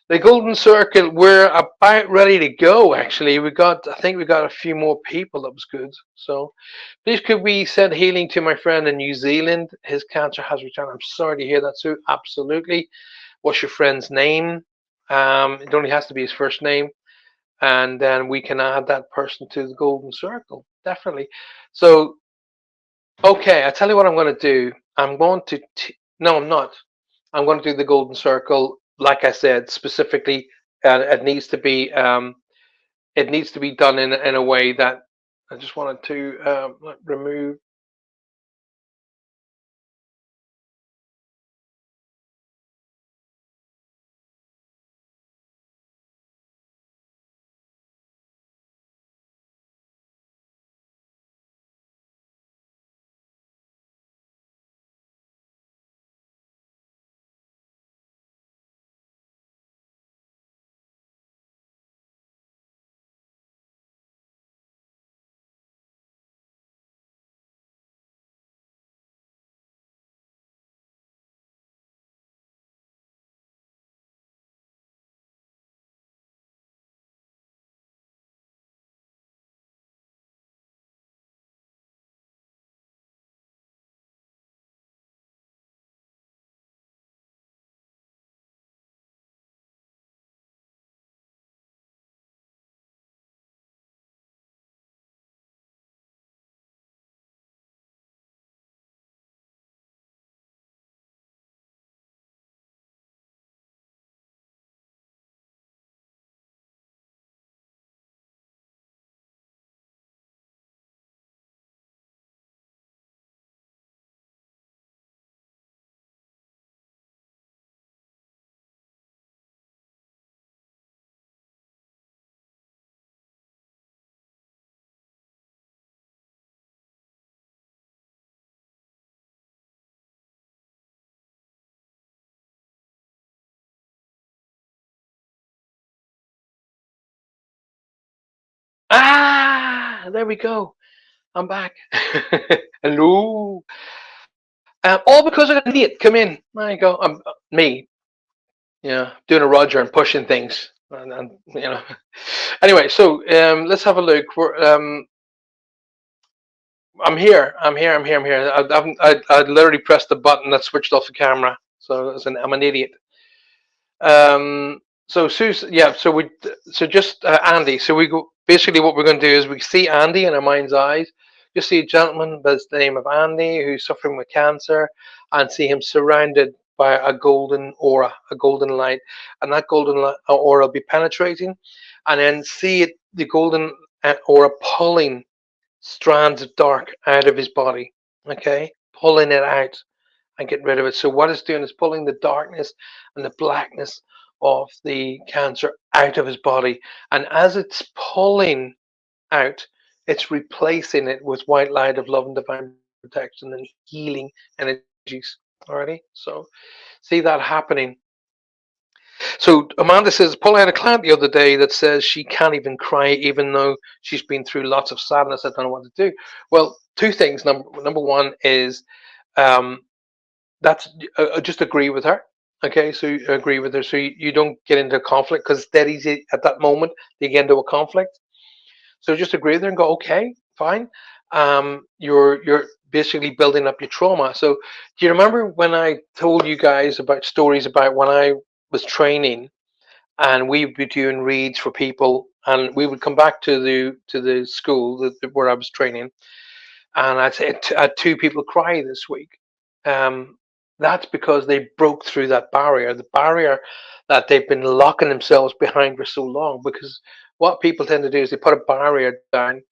The Golden Circle, we're about ready to go, actually. I think we got a few more people. That was good. So please could we send healing to my friend in New Zealand? His cancer has returned. I'm sorry to hear that, Sue. Absolutely. What's your friend's name? It only has to be his first name. And then we can add that person to the Golden Circle. Definitely. So, okay, I tell you what I'm going to do. I'm going to, no, I'm not. I'm going to do the Golden Circle like I said, specifically, it needs to be done in a way that I just wanted to remove. There we go. I'm back. Hello. All because of an idiot. Come in. There you go. Me. Yeah, doing a Roger and pushing things. And. Anyway, so let's have a look. I'm here. I'm here. I'm here. I'm here. I literally pressed the button that switched off the camera. So I'm an idiot. So Susan, yeah. So just Andy. So we go. Basically, what we're going to do is we see Andy in our mind's eyes. You see a gentleman by the name of Andy who's suffering with cancer, and see him surrounded by a golden aura, a golden light, and that aura will be penetrating, and then see it, the golden aura pulling strands of dark out of his body. Okay, pulling it out and getting rid of it. So what it's doing is pulling the darkness and the blackness of the cancer out of his body. And as it's pulling out, it's replacing it with white light of love and divine protection and healing energies. Alrighty, so see that happening. So Amanda says, Paul, I had a client the other day that says she can't even cry even though she's been through lots of sadness. I don't know what to do. Well, two things. Number one is um, that's just agree with her. Okay, so you agree with her, so you don't get into conflict, because that easy at that moment you get into a conflict. So just agree with her and go, okay, fine. You're basically building up your trauma. So do you remember when I told you guys about stories about when I was training, and we would be doing reads for people, and we would come back to the school where I was training, and I'd say I had two people cry this week. Um, that's because they broke through that barrier, the barrier that they've been locking themselves behind for so long. Because what people tend to do is they put a barrier down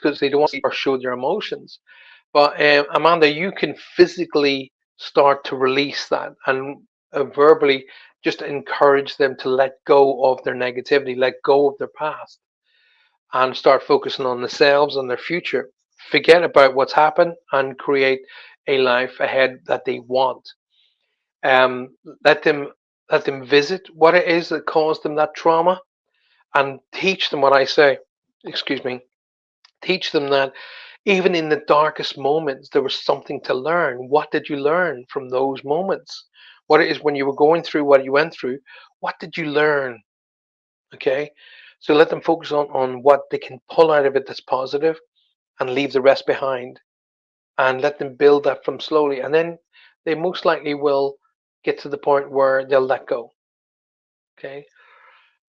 because they don't want to or show their emotions. But Amanda, you can physically start to release that, and verbally just encourage them to let go of their negativity, let go of their past, and start focusing on themselves and their future. Forget about what's happened and create a life ahead that they want. Um, let them let them visit what it is that caused them that trauma, and teach them what I say. Excuse me. Teach them that even in the darkest moments, there was something to learn. What did you learn from those moments? What it is when you were going through what you went through? What did you learn? Okay. So let them focus on what they can pull out of it that's positive, and leave the rest behind, and let them build that from slowly. And then they most likely will get to the point where they'll let go. Okay.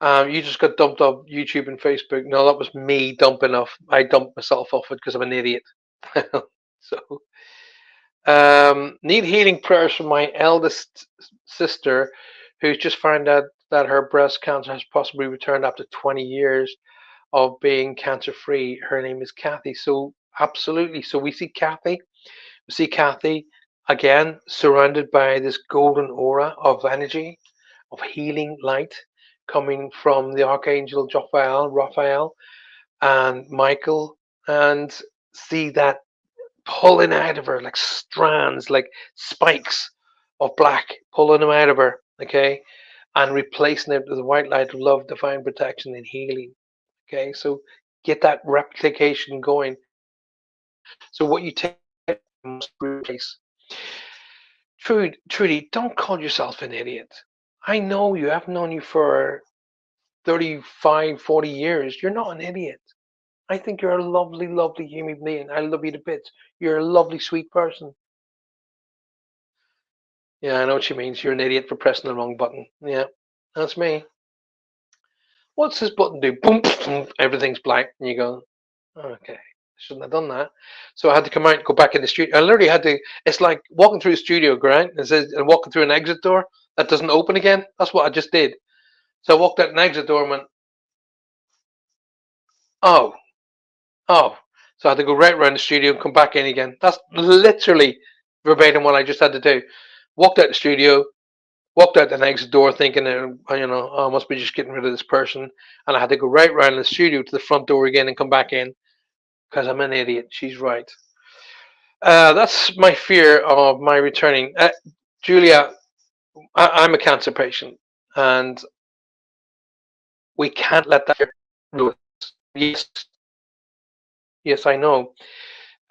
You just got dumped off YouTube and Facebook. No, that was me dumping off. I dumped myself off it because I'm an idiot. So, need healing prayers from my eldest sister, who's just found out that her breast cancer has possibly returned after 20 years of being cancer free. Her name is Kathy. So, absolutely. So, we see Kathy again surrounded by this golden aura of energy, of healing light coming from the archangel Raphael, and Michael, and see that pulling out of her like strands, like spikes of black, pulling them out of her, okay, and replacing it with the white light of love, divine protection, and healing. Okay, so get that replication going. So what you take must replace. Trudy, don't call yourself an idiot. I know you. I've known you for 35, 40 years. You're not an idiot. I think you're a lovely, lovely human being. I love you to bits. You're a lovely, sweet person. Yeah, I know what she means. You're an idiot for pressing the wrong button. Yeah, that's me. What's this button do? Boom, boom, everything's blank. And you go, okay, shouldn't have done that. So I had to come out and go back in the studio. I literally had to, it's like walking through a studio, right? And walking through an exit door that doesn't open again. That's what I just did. So I walked out an exit door and went, oh, oh. So I had to go right around the studio and come back in again. That's literally verbatim what I just had to do. Walked out the studio, walked out the next door thinking, oh, I must be just getting rid of this person. And I had to go right around the studio to the front door again and come back in because I'm an idiot. She's right. That's my fear of my returning. Julia, I'm a cancer patient, and we can't let that rule us. Yes, yes, I know.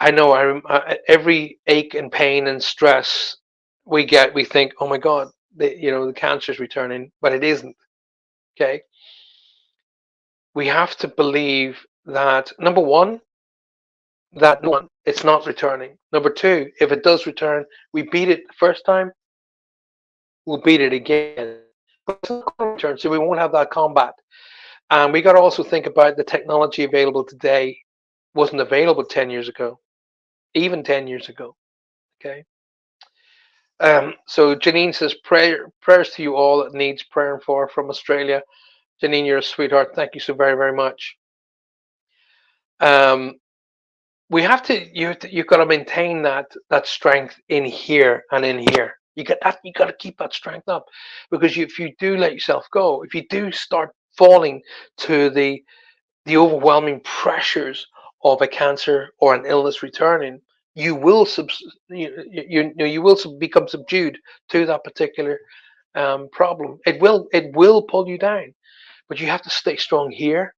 I know. Every ache and pain and stress we get, we think, oh my God, the cancer's returning, but it isn't. Okay. We have to believe that, number one, that no, it's not returning. Number two, if it does return, we beat it the first time, we'll beat it again. But it's not going to return, so we won't have that combat. And we got to also think about the technology available today wasn't available 10 years ago, even 10 years ago. Okay. So Janine says, prayers to you all that needs praying for from Australia. Janine, you're a sweetheart. Thank you so very, very much. Um, we have to, you've got to maintain that strength in here and in here. You got to keep that strength up, because if you do let yourself go, if you do start falling to the overwhelming pressures of a cancer or an illness returning, you will you will become subdued to that particular problem. It will pull you down, but you have to stay strong here.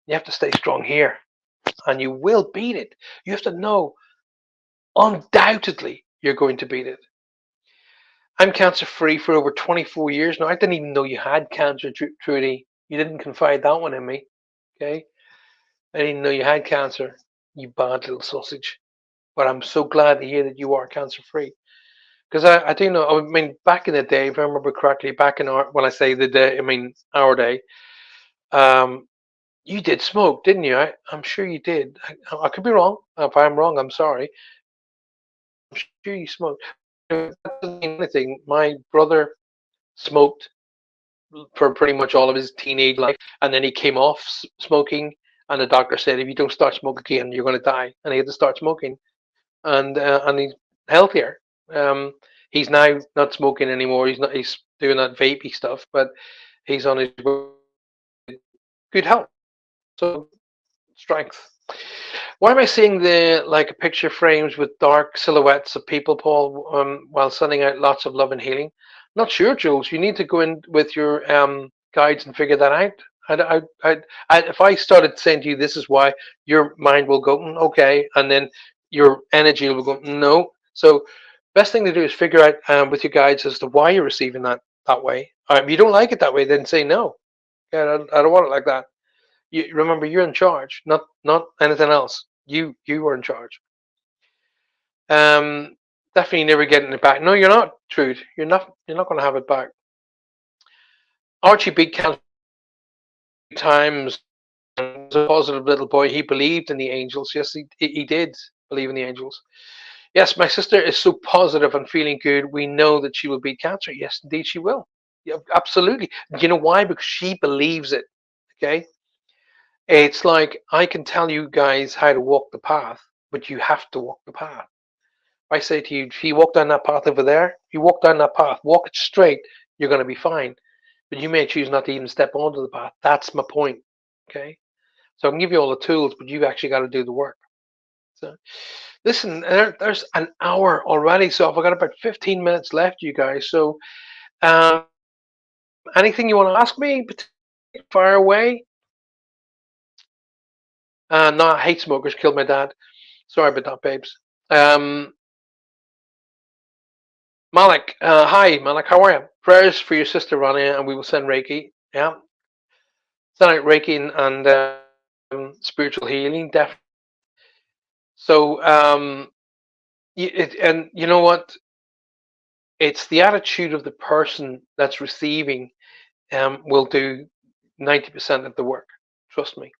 You have to stay strong here, and you will beat it. You have to know undoubtedly you're going to beat it. I'm cancer free for over 24 years now. I didn't even know you had cancer, Trudy. You didn't confide that one in me. Okay. I didn't know you had cancer, you bad little sausage. But I'm so glad to hear that you are cancer free. Because I do know, I mean, back in the day, if I remember correctly, back in our, when I say the day, I mean our day, um, you did smoke, didn't you? I'm sure you did. I could be wrong. If I'm wrong, I'm sorry. I'm sure you smoked. That doesn't mean anything. My brother smoked for pretty much all of his teenage life, and then he came off smoking, and the doctor said, if you don't start smoking again, you're going to die, and he had to start smoking, and he's healthier. Um, he's now not smoking anymore. He's not. He's doing that vapey stuff, but he's on his way to good health. So strength. Why am I seeing the like picture frames with dark silhouettes of people, Paul, while sending out lots of love and healing? Not sure, Jules. You need to go in with your guides and figure that out. If I started saying to you, this is why, your mind will go, okay, and then your energy will go, no. So, best thing to do is figure out with your guides as to why you're receiving that way. If you don't like it that way, then say no. Yeah, I don't want it like that. You remember, you're in charge, not anything else. You are in charge. Um, Definitely never getting it back. No, you're not, Trude. You're not going to have it back. Archie beat cancer times. Was a positive little boy. He believed in the angels. Yes, he did believe in the angels. Yes, my sister is so positive and feeling good. We know that she will beat cancer. Yes, indeed, she will. Yeah, absolutely. You know why? Because she believes it. Okay. It's like I can tell you guys how to walk the path, but you have to walk the path. I say to you, if you walk down that path over there, if you walk down that path, walk it straight, you're going to be fine. But you may choose not to even step onto the path. That's my point. Okay. So I can give you all the tools, but you've actually got to do the work. So listen, there's an hour already. So I've got about 15 minutes left, you guys. So um, anything you want to ask me, fire away. No, I hate smokers, killed my dad. Sorry about that, babes. Um, Malik, hi, Malik, how are you? Prayers for your sister, Ronnie, and we will send Reiki. Yeah, send out Reiki and spiritual healing, definitely. So, and you know what? It's the attitude of the person that's receiving will do 90% of the work. Trust me.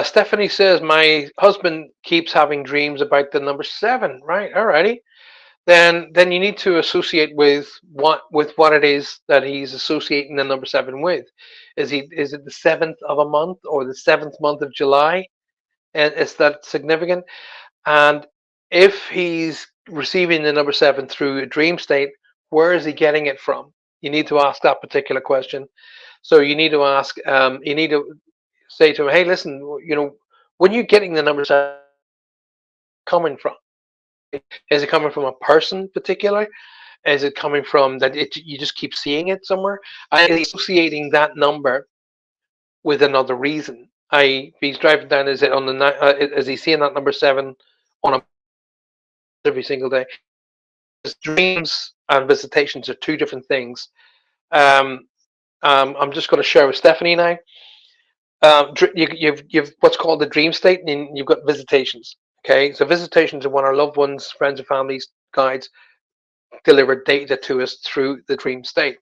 Stephanie says my husband keeps having dreams about the number seven. Right, alrighty. Then you need to associate with what it is that he's associating the number seven with. Is it the seventh of a month or the seventh month of July? And is that significant? And if he's receiving the number seven through a dream state, where is he getting it from? You need to ask that particular question. So you need to ask. You need to say to him, "Hey, listen. When you're getting the number seven coming from? Is it coming from a person particular? Is it coming from that you just keep seeing it somewhere? I associating that number with another reason. If he's driving down, is it on is he seeing that number seven on a every single day? Because dreams and visitations are two different things. Um, I'm just going to share with Stephanie now. You've what's called the dream state, and you've got visitations. Okay, so visitations are when our loved ones, friends, and families, guides deliver data to us through the dream state.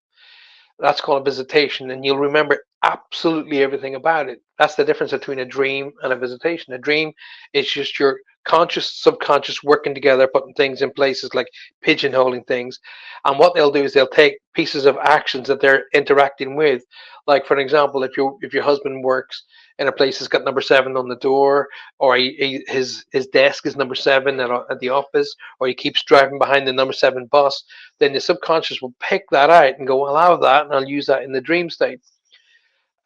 That's called a visitation, and you'll remember absolutely everything about it. That's the difference between a dream and a visitation. A dream is just your conscious, subconscious working together, putting things in places like pigeonholing things. And what they'll do is they'll take pieces of actions that they're interacting with. Like for an example, if your husband works in a place that's got number seven on the door, or his desk is number seven at the office, or he keeps driving behind the number seven bus, then the subconscious will pick that out and go, I'll have that, and I'll use that in the dream state.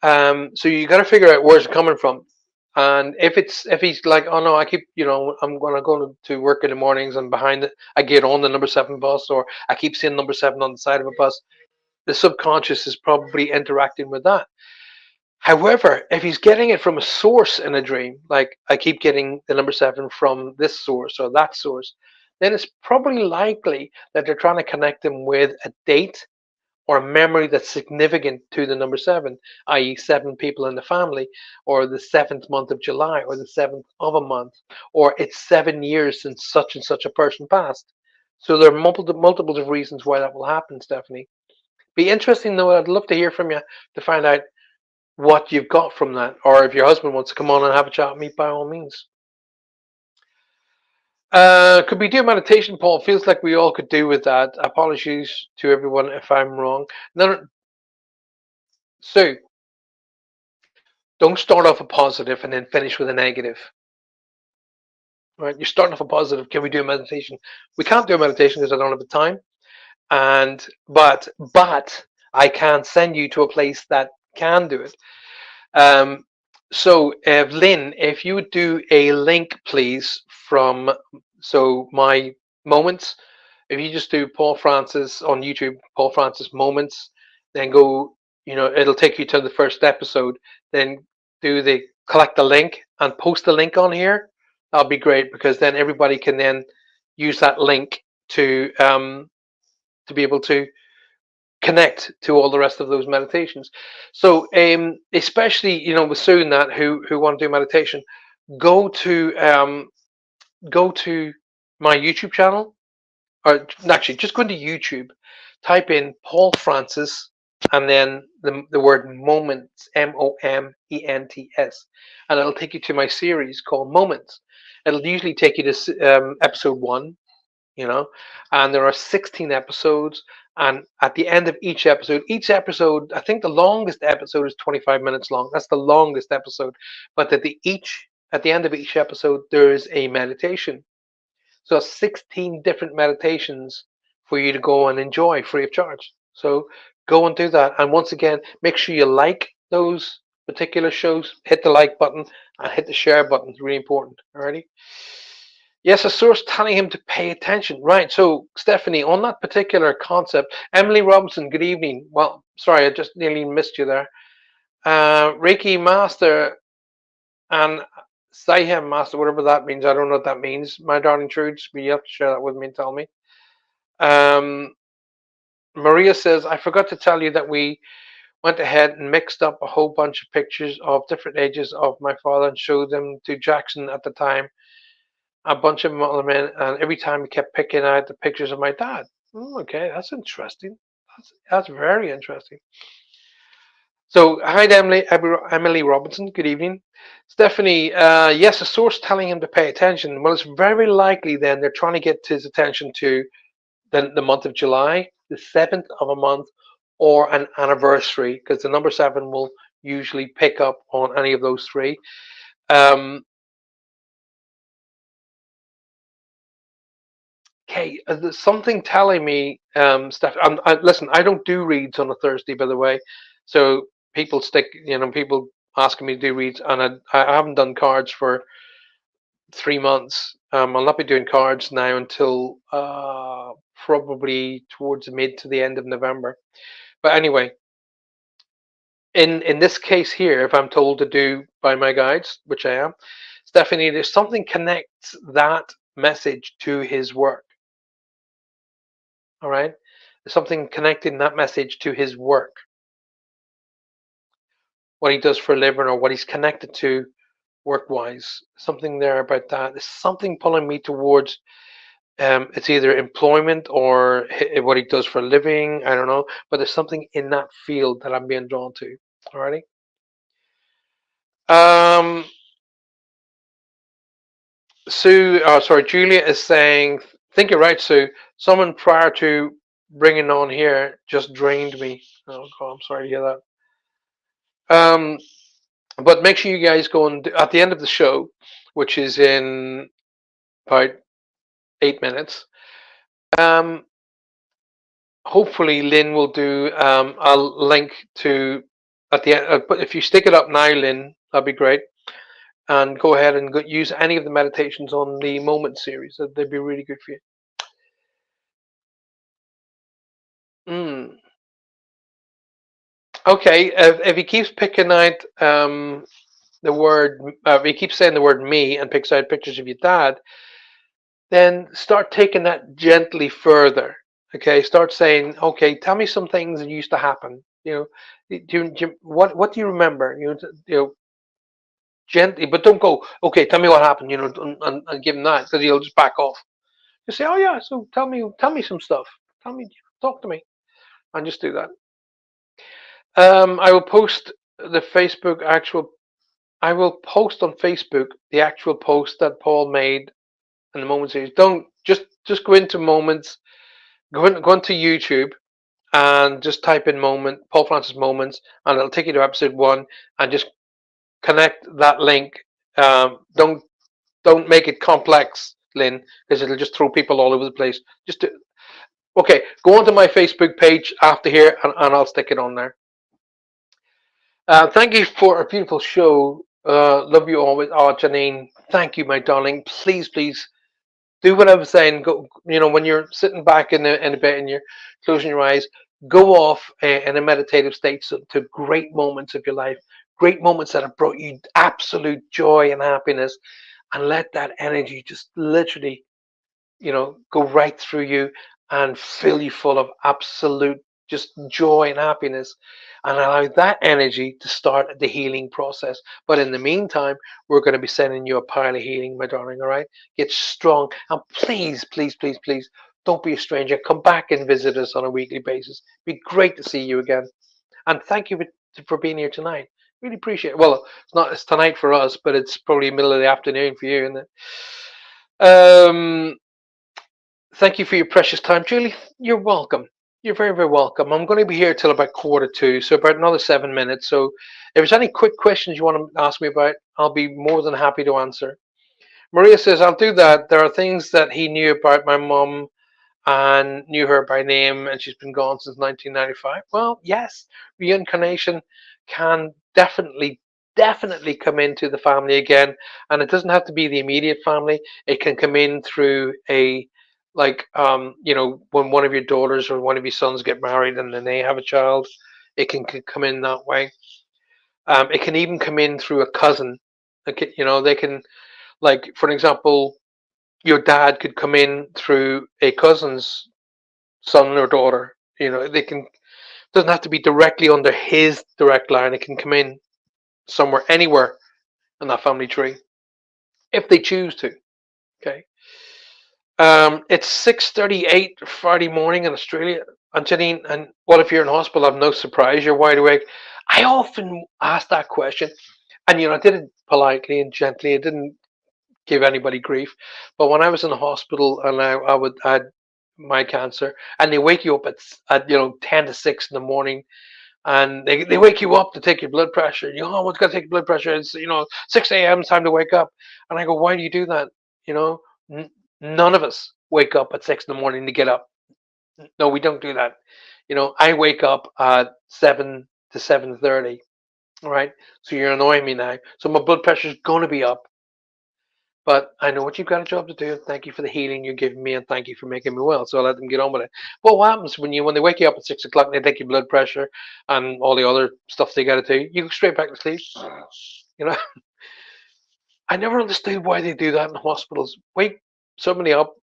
So you got to figure out where's it coming from. And if he's like, oh no, I keep, I'm gonna go to work in the mornings and behind it, I get on the number seven bus, or I keep seeing number seven on the side of a bus. The subconscious is probably interacting with that. However, if he's getting it from a source in a dream, like I keep getting the number seven from this source or that source, then it's probably likely that they're trying to connect him with a date or a memory that's significant to the number seven, i.e., seven people in the family, or the seventh month of July, or the seventh of a month, or it's 7 years since such and such a person passed. So there are multiple reasons why that will happen, Stephanie. Be interesting though. I'd love to hear from you to find out what you've got from that, or if your husband wants to come on and have a chat with me, by all means. Could we do meditation, Paul? Feels like we all could do with that. Apologies to everyone if I'm wrong. No, so don't start off a positive and then finish with a negative. Right? You're starting off a positive. Can we do a meditation? We can't do a meditation because I don't have the time. And but I can send you to a place that can do it. Um, so Lynn, if you would do a link, please, from my moments. If you just do Paul Francis on YouTube, Paul Francis moments, then go. It'll take you to the first episode. Then collect the link and post the link on here. That'll be great because then everybody can then use that link to be able to connect to all the rest of those meditations. So especially with Sue and that who want to do meditation, go to my YouTube channel, or actually just go into YouTube, type in Paul Francis, and then the word moments, moments, and it'll take you to my series called Moments. It'll usually take you to episode 1, and there are 16 episodes. And at the end of each episode, I think the longest episode is 25 minutes long. That's the longest episode. But at the end of each episode, there is a meditation. So 16 different meditations for you to go and enjoy free of charge. So go and do that. And once again, make sure you like those particular shows. Hit the like button and hit the share button. It's really important. Alrighty. Yes, a source telling him to pay attention. Right. So, Stephanie, on that particular concept, Emily Robinson, good evening. Well, sorry, I just nearly missed you there. Reiki Master and Saihem Master, whatever that means. I don't know what that means. My darling Trudes, but you have to share that with me and tell me. Maria says, I forgot to tell you that we went ahead and mixed up a whole bunch of pictures of different ages of my father and showed them to Jackson at the time. A bunch of other men, and every time he kept picking out the pictures of my dad. Okay, that's interesting. That's very interesting. So, hi, Emily Robinson. Good evening, Stephanie. Yes, a source telling him to pay attention. Well, it's very likely then they're trying to get his attention to the month of July, the 7th of a month, or an anniversary, because the number 7 will usually pick up on any of those three. Okay, there's something telling me, Steph. Listen, I don't do reads on a Thursday, by the way. So people people asking me to do reads, and I haven't done cards for 3 months. I'll not be doing cards now until probably towards the mid to the end of November. But anyway, in this case here, if I'm told to do by my guides, which I am, Stephanie, there's something connects that message to his work. All right. There's something connecting that message to his work, what he does for a living, or what he's connected to work-wise. Something there about that. There's something pulling me towards. It's either employment or what he does for a living. I don't know, but there's something in that field that I'm being drawn to. Alrighty. Um, Julia is saying, think you're right, Sue. Someone prior to bringing on here just drained me. Oh God, I'm sorry to hear that. But make sure you guys go and at the end of the show, which is in about 8 minutes. Um, hopefully Lynn will do a link to at the end. But if you stick it up now, Lynn, that'd be great. And go ahead and use any of the meditations on the Moment series. They'd be really good for you. Mm. Okay, if he keeps picking out the word, if he keeps saying the word me and picks out pictures of your dad, then start taking that gently further. Okay, start saying, okay, tell me some things that used to happen. What do you remember? Gently, but don't go. Okay, tell me what happened. And give him that because he'll just back off. Just say, oh yeah, so tell me some stuff. Tell me, talk to me, and just do that. I will post the Facebook actual. I will post on Facebook the actual post that Paul made in the Moment series. Don't just go into Moments, go into YouTube and just type in Paul Francis Moments, and it'll take you to episode 1, and just connect that link. Don't make it complex, Lynn, because it'll just throw people all over the place. Okay. Go onto my Facebook page after here, and I'll stick it on there. Thank you for a beautiful show. Love you always. Oh, Janine, thank you, my darling. Please, please do what I was saying. Go, when you're sitting back in the bed and you're closing your eyes, go off in a meditative state to great moments of your life, great moments that have brought you absolute joy and happiness, and let that energy just literally, go right through you and fill you full of absolute just joy and happiness, and allow that energy to start the healing process. But in the meantime, we're going to be sending you a pile of healing, my darling. All right, get strong, and please, please, please, please, don't be a stranger. Come back and visit us on a weekly basis. It'd be great to see you again, and thank you for being here tonight. Really appreciate it. Well, it's tonight for us, but it's probably middle of the afternoon for you, isn't it? Thank you for your precious time, Julie. You're welcome. You're very, very welcome. I'm going to be here till about 1:45, so about another 7 minutes. So, if there's any quick questions you want to ask me about, I'll be more than happy to answer. Maria says, I'll do that. There are things that he knew about my mum and knew her by name, and she's been gone since 1995. Well, yes, reincarnation can definitely come into the family again, and it doesn't have to be the immediate family. It can come in through when one of your daughters or one of your sons get married and then they have a child, it can come in that way. It can even come in through a cousin. They can, like, for example, your dad could come in through a cousin's son or daughter. They can, doesn't have to be directly under his direct line. It can come in somewhere, anywhere in that family tree, if they choose to. Okay. It's 6:38 Friday morning in Australia. And Janine, and what if you're in hospital? I've no surprise. You're wide awake. I often ask that question, and I did it politely and gently. I didn't give anybody grief. But when I was in the hospital and I had my cancer, and they wake you up at 10 to 6 in the morning, and they wake you up to take your blood pressure. Oh, what's got to take your blood pressure? It's 6 a.m. time to wake up. And I go, why do you do that? N- None of us wake up at 6 in the morning to get up. No, we don't do that. I wake up at 7 to 7:30. All right, so you're annoying me now. So my blood pressure is going to be up. But I know what you've got a job to do. Thank you for the healing you're giving me, and thank you for making me well. So I'll let them get on with it. But what happens when they wake you up at 6 o'clock and they take your blood pressure and all the other stuff they got to do? You go straight back to sleep. You know, I never understood why they do that in hospitals. Wake somebody up,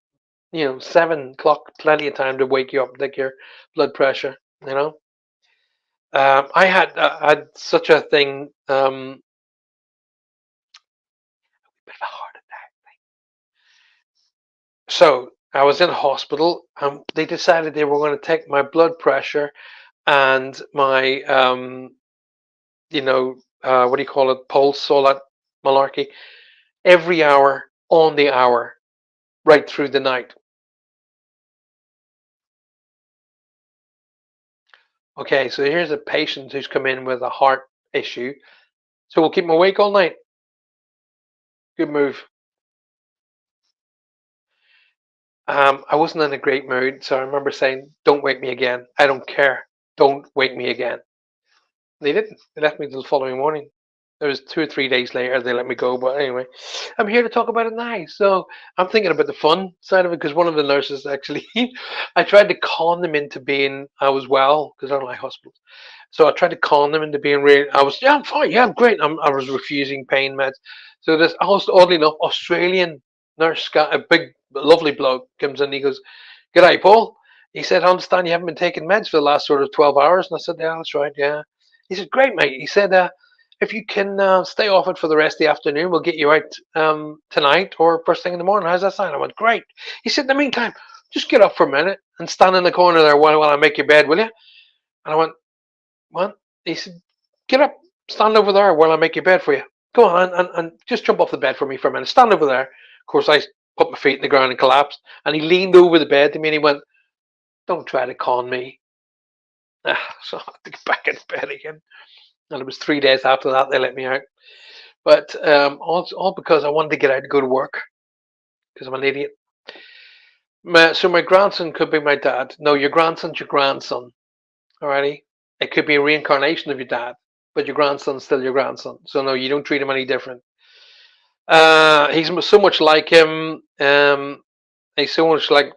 7 o'clock, plenty of time to wake you up, and take your blood pressure. You know, I had such a thing, bit of a heart attack. So I was in hospital, and they decided they were going to take my blood pressure and my, you know, what do you call it, pulse, all that malarkey, every hour, on the hour, right through the night. Okay, so here's a patient who's come in with a heart issue. So we'll keep him awake all night. Good move. I wasn't in a great mood, so I remember saying, "Don't wake me again. I don't care. Don't wake me again." They didn't. They left me till the following morning. It was 2 or 3 days later they let me go. But anyway, I'm here to talk about it now. So I'm thinking about the fun side of it because one of the nurses actually, I tried to con them into being I was well because I don't like hospitals. So I tried to con them into being real. Yeah, I'm fine. Yeah, I'm great. I was refusing pain meds. So this, oddly enough, Australian nurse, got a big, lovely bloke, comes in. He goes, "G'day, Paul." He said, "I understand you haven't been taking meds for the last sort of 12 hours." And I said, "Yeah, that's right. Yeah." He said, "Great, mate." He said, "If you can stay off it for the rest of the afternoon, we'll get you out tonight or first thing in the morning. How's that sound?" I went, "Great." He said, "In the meantime, just get up for a minute and stand in the corner there while I make your bed, will you?" And I went, "What?" He said, "Get up, stand over there while I make your bed for you. Go on and just jump off the bed for me for a minute. Stand over there." Of course, I put my feet in the ground and collapsed. And he leaned over the bed to me and he went, "Don't try to con me." So I had to get back into bed again. And it was 3 days after that they let me out. But all because I wanted to get out and go to work because I'm an idiot. So my grandson could be my dad. No, your grandson's your grandson. Alrighty, it could be a reincarnation of your dad, but your grandson's still your grandson. So no, you don't treat him any different. He's so much like him. He's so much like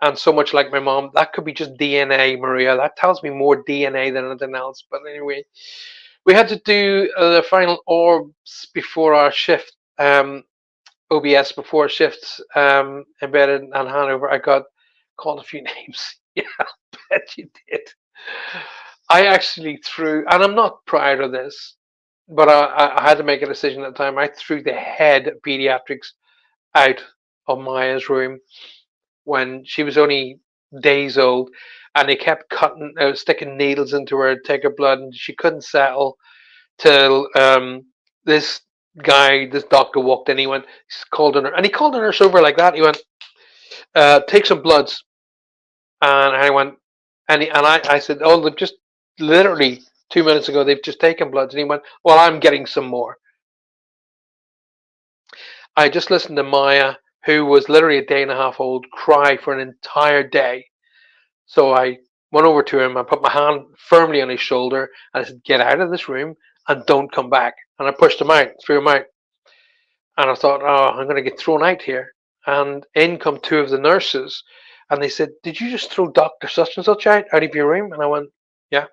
and so much like my mom. That could be just DNA, Maria. That tells me more DNA than anything else. But anyway, we had to do the final orbs before our shift. OBS before shifts embedded in Hanover. I got called a few names. Yeah, I bet you did. I actually threw, and I'm not proud of this, but I had to make a decision at the time. I threw the head of pediatrics out of Maya's room when she was only days old, and they kept sticking needles into her, take her blood, and she couldn't settle till this this doctor walked in. He went, he's called a nurse, and he called a nurse over like that. He went, "Take some bloods," and I went, I said, "Oh, they've just literally 2 minutes ago they've just taken bloods," and he went, "Well, I'm getting some more." I just listened to Maya, who was literally a day and a half old, cry for an entire day. So I went over to him, I put my hand firmly on his shoulder, and I said, "Get out of this room and don't come back." And I pushed him out, threw him out. And I thought, "Oh, I'm going to get thrown out here." And in come two of the nurses, and they said, "Did you just throw Dr. Such and Such out of your room?" And I went, "Yeah."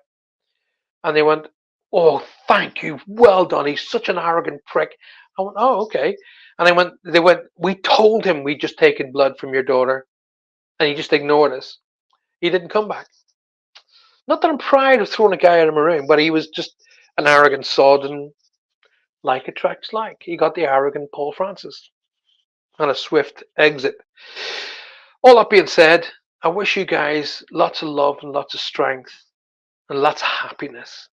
And they went, "Oh, thank you. Well done. He's such an arrogant prick." I went, "Oh, okay." And they went, "We told him we'd just taken blood from your daughter, and he just ignored us. He didn't come back." Not that I'm proud of throwing a guy out of my room, but he was just an arrogant sod, and like attracts like. He got the arrogant Paul Francis and a swift exit. All that being said, I wish you guys lots of love and lots of strength and lots of happiness.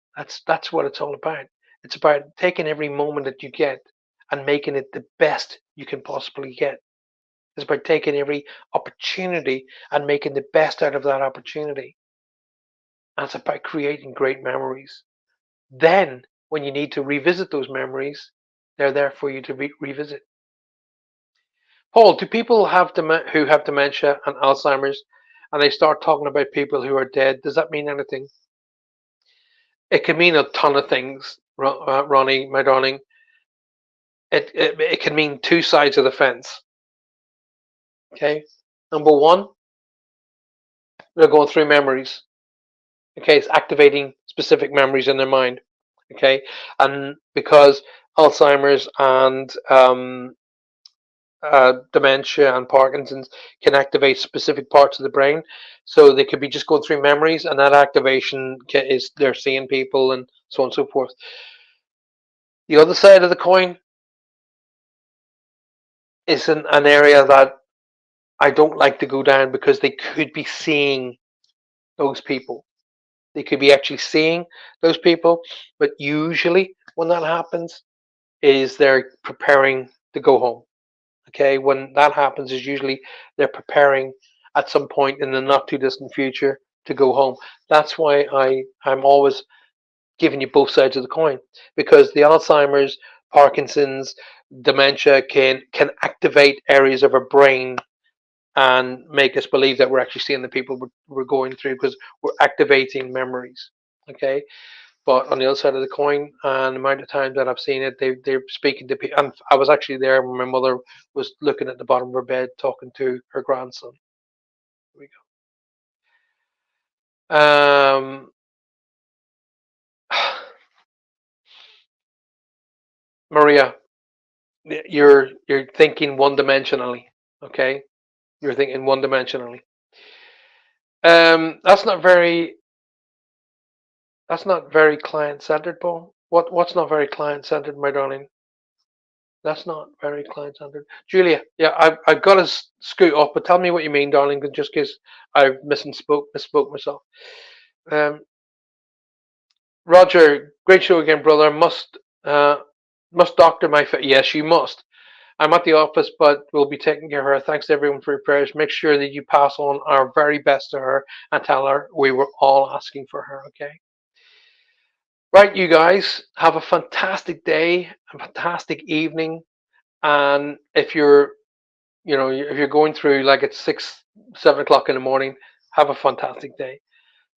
That's what it's all about. It's about taking every moment that you get and making it the best you can possibly get. It's about taking every opportunity and making the best out of that opportunity. And it's about creating great memories. Then, when you need to revisit those memories, they're there for you to revisit. Paul, do people who have dementia and Alzheimer's, and they start talking about people who are dead? Does that mean anything? It can mean a ton of things, Ronnie, my darling. It can mean two sides of the fence. Okay, number one, they're going through memories. Okay, it's activating specific memories in their mind. Okay, and because Alzheimer's and dementia and Parkinson's can activate specific parts of the brain. So they could be just going through memories, and that activation is they're seeing people and so on and so forth. The other side of the coin is an area that I don't like to go down because they could be seeing those people. They could be actually seeing those people, but usually when that happens, is they're preparing to go home. Okay, when that happens, is usually they're preparing at some point in the not too distant future to go home. That's why I'm always giving you both sides of the coin, because the Alzheimer's, Parkinson's, dementia can activate areas of our brain and make us believe that we're actually seeing the people we're going through, because we're activating memories. Okay, but on the other side of the coin, and the amount of times that I've seen it, they're speaking to people. And I was actually there when my mother was looking at the bottom of her bed, talking to her grandson. Here we go. Maria, you're thinking one dimensionally. Okay, you're thinking one dimensionally. That's not very client centered, Paul. What's not very client centered, my darling? That's not very client centered. Julia, yeah, I've got to scoot off, but tell me what you mean, darling, just in case I've misspoke myself. Um, Roger, great show again, brother. Must doctor my fit. Yes, you must. I'm at the office, but we'll be taking care of her. Thanks to everyone for your prayers. Make sure that you pass on our very best to her and tell her we were all asking for her. Okay. Right, you guys have a fantastic day, a fantastic evening, and if you're going through like at 6, 7 o'clock in the morning, have a fantastic day.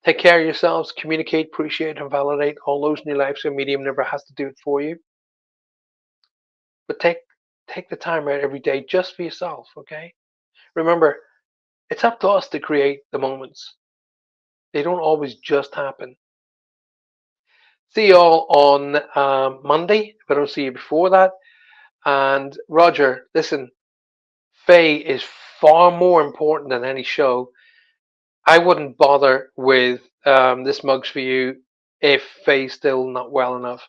Take care of yourselves, communicate, appreciate, and validate all those in your life, so medium never has to do it for you. But take the time out every day just for yourself, okay? Remember, it's up to us to create the moments. They don't always just happen. See you all on Monday, if I don't see you before that. And Roger, listen, Faye is far more important than any show. I wouldn't bother with this mug's for you if Faye's still not well enough.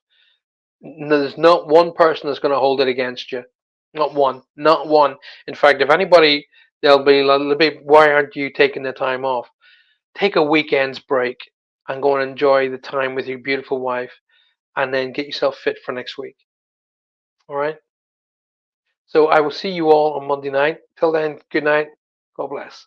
There's not one person that's going to hold it against you. Not one. Not one. In fact, if anybody, they'll be a little bit, why aren't you taking the time off? Take a weekend's break and go and enjoy the time with your beautiful wife, and then get yourself fit for next week. All right? So I will see you all on Monday night. Till then, good night. God bless.